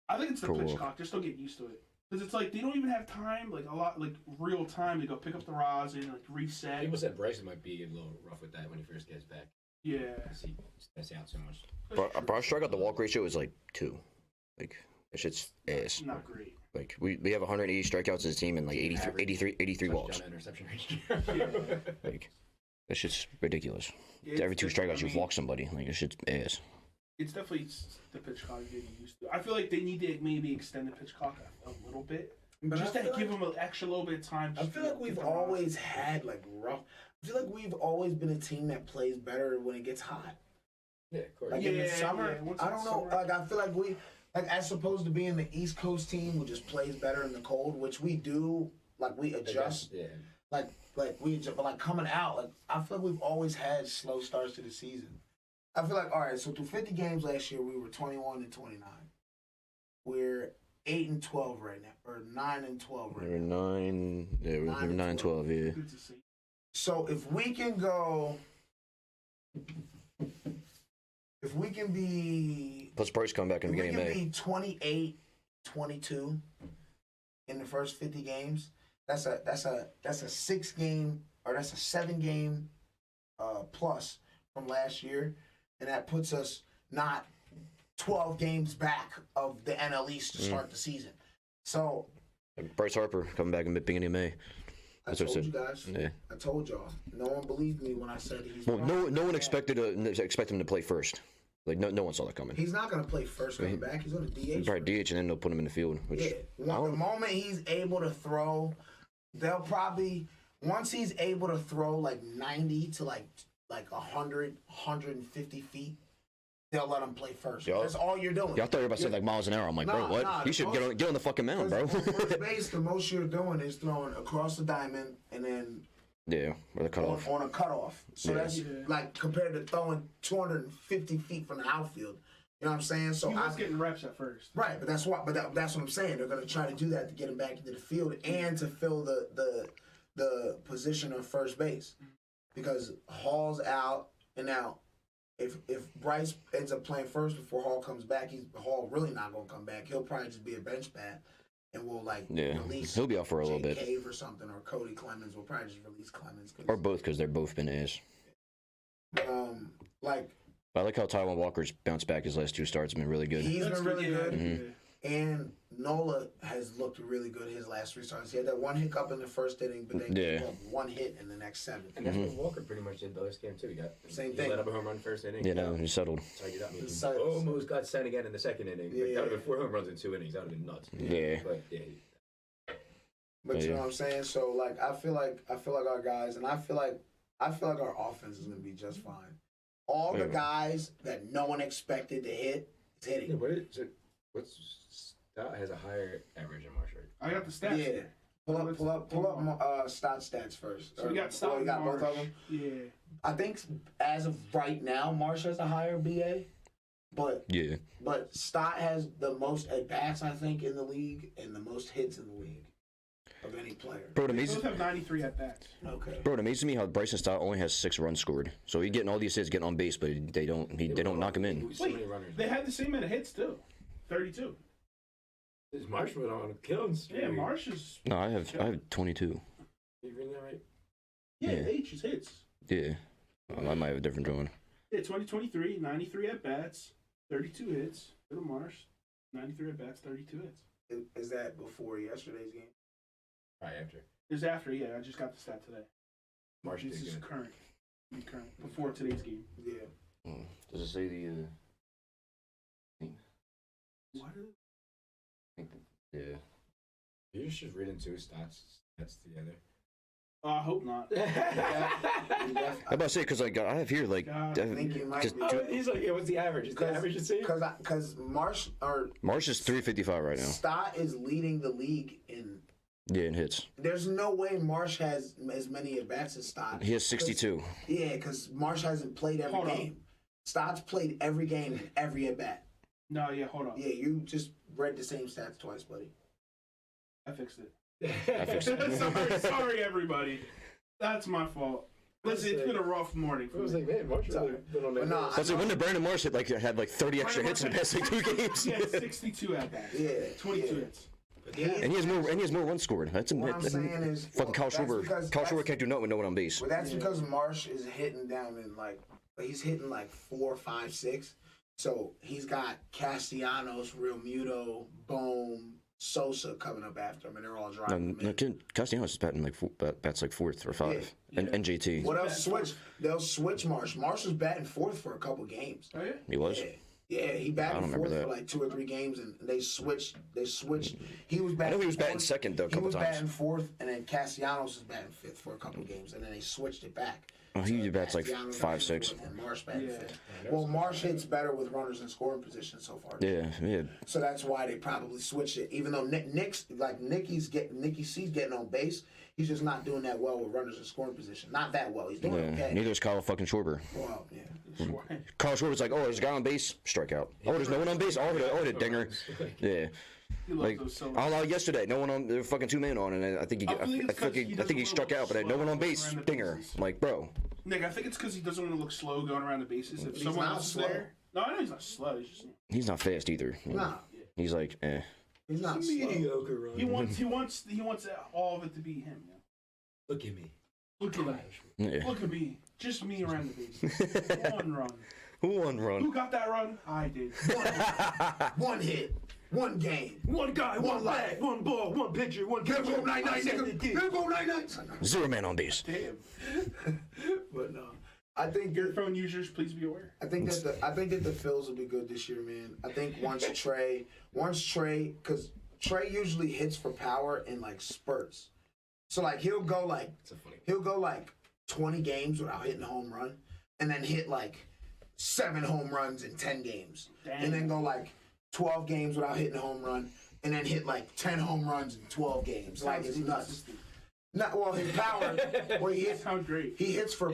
Speaker 1: I think it's the
Speaker 2: Per
Speaker 1: pitch
Speaker 2: walk.
Speaker 1: clock. Just don't get used to it. Because it's like they don't even have time, like a lot, like real time to go pick up the rosin, like reset.
Speaker 4: People said Bryson might be a little rough with that when he first gets back.
Speaker 1: Yeah.
Speaker 4: Because he steps out so much.
Speaker 2: Bro, our strikeout to walk ratio is like 2. Like, that shit's ass.
Speaker 1: Not great.
Speaker 2: Like, we have 180 strikeouts as a team and like 83 walks.
Speaker 4: Touchdown interception ratio.
Speaker 2: Like, that shit's ridiculous.
Speaker 1: Yeah,
Speaker 2: Every 2 strikeouts,
Speaker 1: I
Speaker 2: you
Speaker 1: mean,
Speaker 2: walk somebody. Like, that shit's ass.
Speaker 1: It's definitely the pitch clock getting used to. I feel like they need to maybe extend the pitch clock a little bit.
Speaker 3: But
Speaker 1: just
Speaker 3: I
Speaker 1: to
Speaker 3: feel
Speaker 1: give
Speaker 3: like-
Speaker 1: them an extra little bit of time.
Speaker 3: I feel like we've always had like rough. I feel like we've always been a team that plays better when it gets hot.
Speaker 4: Yeah, of course.
Speaker 3: Like in the
Speaker 1: Yeah,
Speaker 3: summer,
Speaker 1: yeah, once
Speaker 3: I
Speaker 1: it's
Speaker 3: don't know.
Speaker 1: summer.
Speaker 3: Like I feel like we, like as opposed to being the East Coast team who just plays better in the cold, which we do. Like we adjust.
Speaker 4: Yeah.
Speaker 3: Like we adjust, but like coming out, like I feel like we've always had slow starts to the season. I feel like all right. So through 50 games last year, we were 21-29. We're 8-12 right now, or 9-12 right
Speaker 2: We're
Speaker 3: now.
Speaker 2: 9. Yeah, we're 9-12. Yeah.
Speaker 1: Good to see.
Speaker 3: So if we can go, if we can be,
Speaker 2: Plus, Bryce come back in
Speaker 3: if
Speaker 2: the
Speaker 3: we
Speaker 2: beginning
Speaker 3: can
Speaker 2: of May.
Speaker 3: be 28-22 in the first 50 games, that's a 6-game or that's a 7-game plus from last year, and that puts us not 12 games back of the NL East to start the season. So
Speaker 2: Bryce Harper coming back in the beginning of May.
Speaker 3: I
Speaker 2: That's what I
Speaker 3: told
Speaker 2: said.
Speaker 3: you guys.
Speaker 2: Yeah.
Speaker 3: I told y'all. No one believed me when I said he's.
Speaker 2: Well, no one
Speaker 3: Yeah.
Speaker 2: expect him to play first. Like no one saw that coming.
Speaker 3: He's not going to play first coming back. He's going to DH.
Speaker 2: Probably DH and then they'll put him in the field. Which
Speaker 3: Yeah. The moment he's able to throw, they'll probably once he's able to throw like 90 to like like 100, 150 feet, they'll let him play first.
Speaker 2: Yo.
Speaker 3: That's all you're doing.
Speaker 2: Yeah, I thought you were about to say like miles an hour. I'm like, bro, what? You should get on the fucking mound, bro.
Speaker 3: On first base, the most you're doing is throwing across the diamond and then
Speaker 2: Yeah, or the cutoff.
Speaker 3: on a cutoff. So that's like compared to throwing 250 feet from the outfield. You know what I'm saying? So
Speaker 1: He was getting reps at first.
Speaker 3: right, but that's what. But that's what I'm saying. They're gonna try to do that to get him back into the field and to fill the position of first base because Hall's out, and now if Bryce ends up playing first before Hall comes back, Hall really not gonna come back. He'll probably just be a bench bat, and we'll release.
Speaker 2: He'll be out for a little bit.
Speaker 3: Cave or something, or Cody Clemens. We'll probably just release Clemens.
Speaker 2: Or both, because they're both been ass. I like how Taiwan Walker's bounced back his last 2 starts. Been really good.
Speaker 3: He's been really good.
Speaker 2: Mm-hmm.
Speaker 3: And Nola has looked really good his last 3 starts. He had that one hiccup in the first inning, but they gave up 1 hit in the next 7.
Speaker 4: And that's what Walker pretty much did the last game too. He let up a home run first inning.
Speaker 2: Yeah, no, he settled.
Speaker 4: He almost got sent again in the second inning. Yeah. Like, that would have been 4 home runs in 2 innings. That would have been nuts.
Speaker 2: Yeah.
Speaker 3: But you know what I'm saying? So like I feel like our guys, and I feel like our offense is gonna be just fine. All the guys that no one expected to hit is hitting.
Speaker 4: Yeah, what's Stott has a higher average than Marsh, right?
Speaker 1: I got the stats.
Speaker 3: Yeah. Pull up Stott stats first.
Speaker 1: So we got Stott and Marsh.
Speaker 3: Both of them.
Speaker 1: Yeah.
Speaker 3: I think as of right now, Marsh has a higher BA, but Stott has the most at bats I think in the league and the most hits in the league of any player.
Speaker 2: Bro,
Speaker 1: They both have 93 at bats.
Speaker 3: Okay.
Speaker 2: Bro, it amazes me how Bryson Stott only has 6 runs scored. So he's getting all these hits, getting on base, but they don't knock him in.
Speaker 4: So many runners.
Speaker 1: They had the same amount of hits too, 32.
Speaker 4: This Marsh went on a killing streak.
Speaker 1: Yeah, Marsh is.
Speaker 2: No, I have 22.
Speaker 4: You reading that right?
Speaker 1: Yeah,
Speaker 2: Yeah.
Speaker 1: H is hits.
Speaker 2: Yeah. I might have a different drawing.
Speaker 1: Yeah, 2023, 93 at bats, 32 hits. Go to Marsh, 93 at bats, 32 hits.
Speaker 3: Is that before yesterday's game?
Speaker 4: Right after.
Speaker 1: It was after, yeah. I just got the stat today.
Speaker 4: Marsh
Speaker 1: This
Speaker 4: did
Speaker 1: is
Speaker 4: good.
Speaker 1: current. Before today's game.
Speaker 3: Yeah.
Speaker 2: Does it say the
Speaker 1: What?
Speaker 2: Yeah.
Speaker 4: You just reading 2 stats together.
Speaker 1: I hope not.
Speaker 2: I'm about to say because I have here like
Speaker 3: I think you might
Speaker 2: just
Speaker 3: be.
Speaker 4: He's like, yeah, what's the average? Is the average the same?
Speaker 3: Because Marsh
Speaker 2: is 355 right now.
Speaker 3: Stott is leading the league in.
Speaker 2: Yeah, in hits.
Speaker 3: There's no way Marsh has as many at bats as Stott.
Speaker 2: He has 62.
Speaker 3: Yeah, because Marsh hasn't played every game. Stott's played every game and every at bat.
Speaker 1: No, yeah, hold on.
Speaker 3: Yeah, you just read the same stats twice, buddy.
Speaker 1: I fixed it.
Speaker 2: I fixed it.
Speaker 1: sorry, everybody. That's my fault. Listen, it's been a rough morning for
Speaker 4: I was
Speaker 1: me.
Speaker 4: like, man, Marsh really been on that.
Speaker 3: No,
Speaker 2: That's like when did Brandon Morris had like 30 extra hits in the past like 2 games.
Speaker 1: He had 62 at bats.
Speaker 3: Yeah,
Speaker 1: 22 hits.
Speaker 2: And he has more runs scored. What
Speaker 3: I'm saying is
Speaker 2: fucking Kyle Schwarber. Kyle Schwarber can't do nothing with no one on base.
Speaker 3: Well, that's because Marsh is hitting down in he's hitting 4, 5, 6. So he's got Castellanos, Real Muto, Bohm, Sosa coming up after him, and they're all driving him in.
Speaker 2: Castellanos is batting bats like 4th or 5, and JT.
Speaker 3: What else? They'll switch Marsh. Marsh was batting 4th for a couple games.
Speaker 1: Oh yeah.
Speaker 2: He was.
Speaker 3: Yeah, he batted 4th
Speaker 2: that.
Speaker 3: for like 2 or 3 games, and they switched. He was batting.
Speaker 2: I know he was batting
Speaker 3: 4th.
Speaker 2: 2nd though a couple
Speaker 3: times. He was
Speaker 2: times.
Speaker 3: batting 4th, and then Castellanos was batting 5th for a couple games, and then they switched it back.
Speaker 2: Oh, he bats like
Speaker 3: Castellanos
Speaker 2: 5, 6.
Speaker 3: And Marsh batting 5th. Well, Marsh hits better with runners in scoring position so far.
Speaker 2: Yeah.
Speaker 3: So that's why they probably switched it. Even though Nicky C's getting on base, he's just not doing that well with runners in scoring position. Not that well. He's doing okay.
Speaker 2: Neither is Kyle fucking Schwarber.
Speaker 3: Well, yeah.
Speaker 2: Kyle Schwarber's like, oh, there's a guy on base, strikeout. Oh, there's no one on base. Oh, hit a dinger. Yeah. Like, yesterday, no one on. There were fucking 2 men on, and I think he struck out, but no one on base, dinger. I'm like, bro.
Speaker 1: Nick, I think it's because he doesn't want to look slow going around the bases. If
Speaker 3: He's
Speaker 1: someone
Speaker 3: not
Speaker 1: else is
Speaker 3: slow.
Speaker 1: there, no, I know he's not slow.
Speaker 2: He's not fast either.
Speaker 3: Nah.
Speaker 2: He's like, eh.
Speaker 3: He's not slow.
Speaker 4: Mediocre run.
Speaker 1: He wants all of it to be him. You know?
Speaker 4: Look at me.
Speaker 1: Look at me.
Speaker 2: Yeah.
Speaker 1: Look at me. Just me around the bases. One run.
Speaker 2: One run.
Speaker 1: Who got that run? I did.
Speaker 3: One hit. One game.
Speaker 4: One guy, one life, one ball, one pitcher, one catcher.
Speaker 3: Go 9-9, nigga. Go 9-9.
Speaker 2: 0 man on base.
Speaker 1: Damn.
Speaker 3: But no, I think
Speaker 1: Your phone users, please be aware.
Speaker 3: I think that the Phils will be good this year, man. I think once Trey, because Trey usually hits for power in like spurts. So like he'll go like 20 games without hitting a home run. and then hit like 7 home runs in 10 games,
Speaker 1: Damn.
Speaker 3: and then go like 12 games without hitting a home run, and then hit like 10 home runs in 12 games. Like it's nuts. Not well, his power. Well, he hits.
Speaker 1: Sounds great.
Speaker 3: He hits for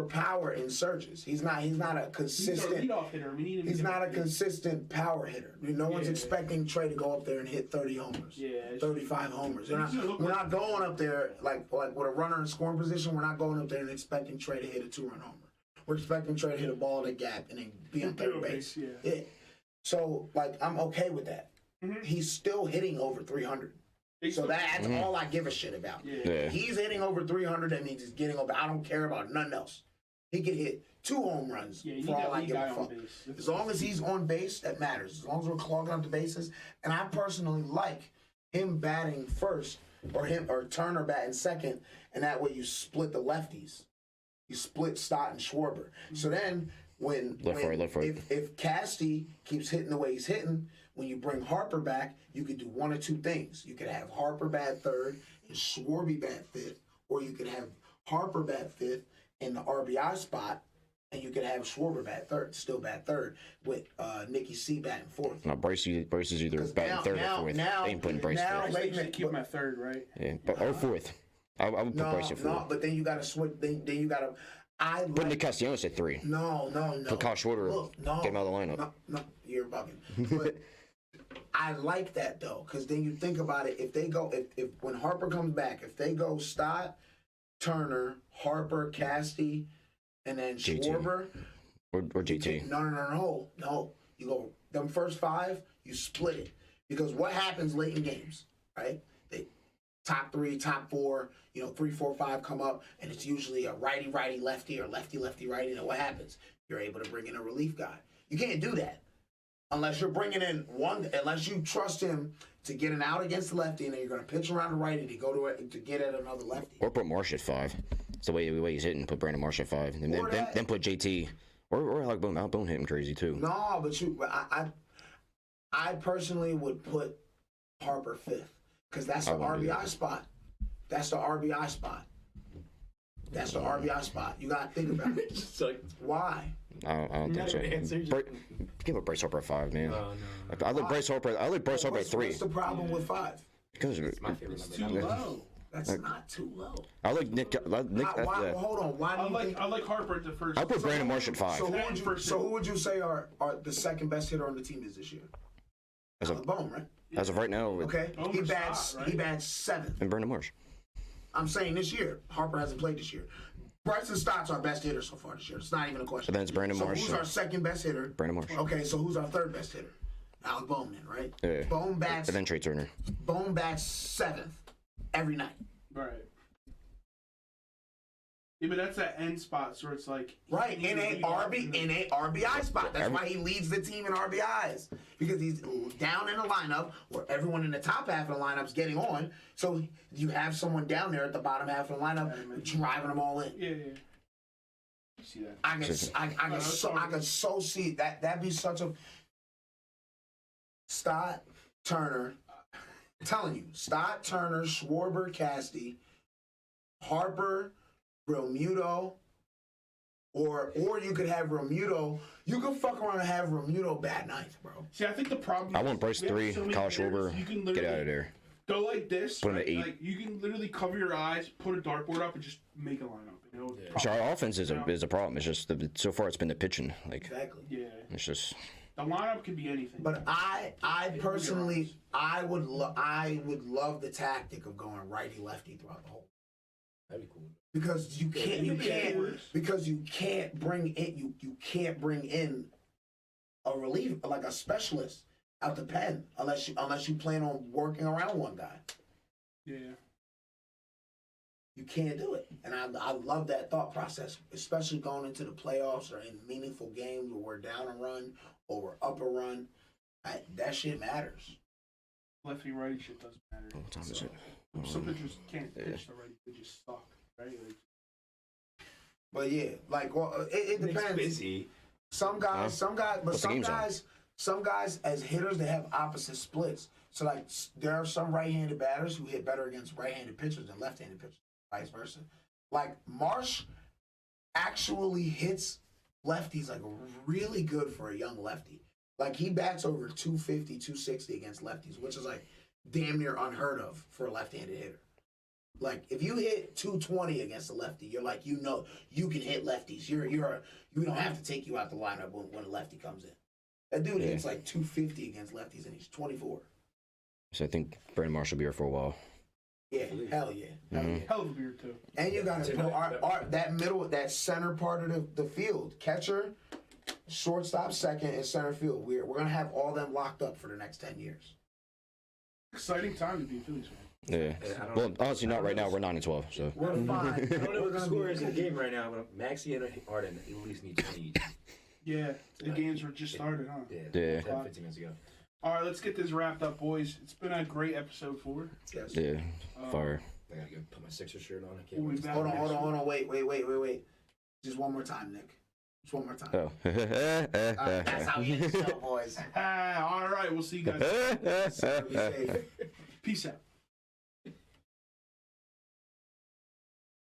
Speaker 3: power in surges. He's not a consistent.
Speaker 1: He's our leadoff hitter. We need him.
Speaker 3: He's not a consistent power hitter. No one's expecting Trey to go up there and hit 30 homers. Yeah, 35 homers. We're not going up there like with a runner in scoring position. We're not going up there and expecting Trey to hit a 2-run homer. We're expecting Trey to hit a ball in a gap and then be on third base. Yeah. So like I'm okay with that. Mm-hmm. He's still hitting over 300. So that's all I give a shit about. Yeah. He's hitting over 300. That means he's getting over. I don't care about nothing else. He could hit 2 home runs for all I give a fuck. As long as he's on base, that matters. As long as we're clogging up the bases. And I personally like him batting first or Turner batting second. And that way you split the lefties. You split Stott and Schwarber. Mm-hmm. So then if Casty keeps hitting the way he's hitting, when you bring Harper back, you could do one of 2 things. You could have Harper bat third and Schwarby bat fifth, or you could have Harper bat fifth in the RBI spot, and you could have Schwarber bat third, with Nicky C batting fourth.
Speaker 2: No, Bryce is either batting third or fourth. They ain't putting Bryce third.
Speaker 1: They keep him at third, right?
Speaker 2: Yeah, or fourth. I would put Bryce at fourth.
Speaker 3: No, but then you got to switch. Then you got to.
Speaker 2: Put Nick Castellanos at 3.
Speaker 3: No.
Speaker 2: Put Kyle Schwarber. Get him out of the lineup.
Speaker 3: No, you're bugging. But I like that though, because then you think about it. If they go, if when Harper comes back, if they go Stott, Turner, Harper, Casty, and then Schwarber,
Speaker 2: or GT.
Speaker 3: No. You go them first 5. You split it, because what happens late in games, right? They top 3, top 4, 3, 4, 5 come up, and it's usually a righty, lefty, or lefty, righty. And what happens? You're able to bring in a relief guy. You can't do that unless you're bringing in unless you trust him to get an out against the lefty, and then you're going to pitch around the righty to go to it to get at another lefty.
Speaker 2: Or put Marsh at 5. It's the way he's hitting. Put Brandon Marsh at 5, and then put JT. Or like Boone hitting crazy too.
Speaker 3: No, but I personally would put Harper 5th, because that's the RBI spot. That's the RBI spot. You got to think about it.
Speaker 4: Just like,
Speaker 3: why?
Speaker 2: I don't think so. Give up Bryce Harper at 5, man.
Speaker 4: No.
Speaker 2: I like Bryce Harper. at 3.
Speaker 3: What's the problem with 5?
Speaker 2: Because
Speaker 4: it's my favorite.
Speaker 1: It's too low.
Speaker 3: That's not too low.
Speaker 2: I like Nick.
Speaker 3: Hold on. Why do you think?
Speaker 1: I like Harper at the first.
Speaker 2: I put Brandon Marsh at 5.
Speaker 3: So who would you say are the second best hitter on the team is this year? Bone, right?
Speaker 2: As of right now,
Speaker 3: okay. He bats 7th.
Speaker 2: And Brandon Marsh.
Speaker 3: I'm saying this year. Harper hasn't played this year. Bryson Stott's our best hitter so far this year. It's not even a question.
Speaker 2: And then it's Brandon Marsh.
Speaker 3: Who's our second best hitter?
Speaker 2: Brandon Marsh.
Speaker 3: Okay, so who's our third best hitter? Alec Bowman, right?
Speaker 2: Yeah.
Speaker 3: Bone bats.
Speaker 2: And then Trey Turner.
Speaker 3: Bone bats 7th every night.
Speaker 1: Right. Yeah, but that's that end spot, so it's like
Speaker 3: right in a RBI spot. That's why he leads the team in RBIs, because he's down in the lineup where everyone in the top half of the lineup's getting on. So you have someone down there at the bottom half of the lineup driving them all in.
Speaker 1: Yeah. You see that?
Speaker 3: I could so see that. That'd be such a Stott, Turner. I'm telling you, Stott, Turner, Schwarber, Casty, Harper, Realmuto, or you could have Realmuto. You could fuck around and have Realmuto bat 9th, bro.
Speaker 1: See, I think the problem.
Speaker 2: I want Bryce 3, Kyle Schwarber. Get out of there.
Speaker 1: Go like this.
Speaker 2: Put him at 8.
Speaker 1: Like, you can literally cover your eyes, put a dartboard up, and just make a lineup.
Speaker 2: So our offense is a problem. It's just so far it's been the pitching. Like
Speaker 3: exactly.
Speaker 1: Yeah.
Speaker 2: It's just.
Speaker 1: The lineup could be anything.
Speaker 3: But I personally, I would love the tactic of going righty lefty throughout the whole.
Speaker 4: That'd be cool.
Speaker 3: Because you can't bring in a relief, like a specialist out the pen, unless you plan on working around one guy.
Speaker 1: Yeah.
Speaker 3: You can't do it. And I love that thought process, especially going into the playoffs or in meaningful games where we're down a run or we're up a run. That shit matters.
Speaker 1: Lefty righty shit doesn't matter.
Speaker 2: What time is it?
Speaker 1: Some pitchers can't pitch the righty, they just suck, right? Like,
Speaker 3: but yeah, like, well, it depends.
Speaker 4: Busy.
Speaker 3: Some guys as hitters, they have opposite splits. So like, there are some right-handed batters who hit better against right-handed pitchers than left-handed pitchers, vice versa. Like Marsh actually hits lefties like really good for a young lefty. Like he bats over 250, 260 against lefties, which is like damn near unheard of for a left-handed hitter. Like if you hit 220 against a lefty, you're like, you know, you can hit lefties. We don't have to take you out the lineup when a lefty comes in. That dude hits like 250 against lefties, and he's 24.
Speaker 2: So I think Brandon Marsh will be here for a while.
Speaker 3: Yeah, hell yeah.
Speaker 1: Hell of a beard too.
Speaker 3: And you got to put that middle, that center part of the field, catcher, shortstop, second, and center field. We're gonna have all them locked up for the next 10 years.
Speaker 1: Exciting time to be a Phillies fan.
Speaker 2: Yeah. Well, honestly, not right now. We're 9-12, so.
Speaker 3: We're fine.
Speaker 4: I don't know what the score is in the game right now, but Maxie and Arden at least need 20 each.
Speaker 1: Yeah, the games were just started, huh?
Speaker 2: Yeah.
Speaker 4: 10, 15 minutes ago.
Speaker 1: All right, let's get this wrapped up, boys. It's been a great episode 4.
Speaker 3: Yes.
Speaker 2: Yeah. Fire.
Speaker 4: I gotta go put my Sixers shirt on. I can't
Speaker 1: We'll be
Speaker 4: wait.
Speaker 1: back.
Speaker 3: Hold on. Wait. Just one more time, Nick. Just one more time.
Speaker 2: Oh.
Speaker 3: That's how you end the show, boys.
Speaker 1: All right, we'll see you guys.
Speaker 3: Be safe.
Speaker 1: Peace out.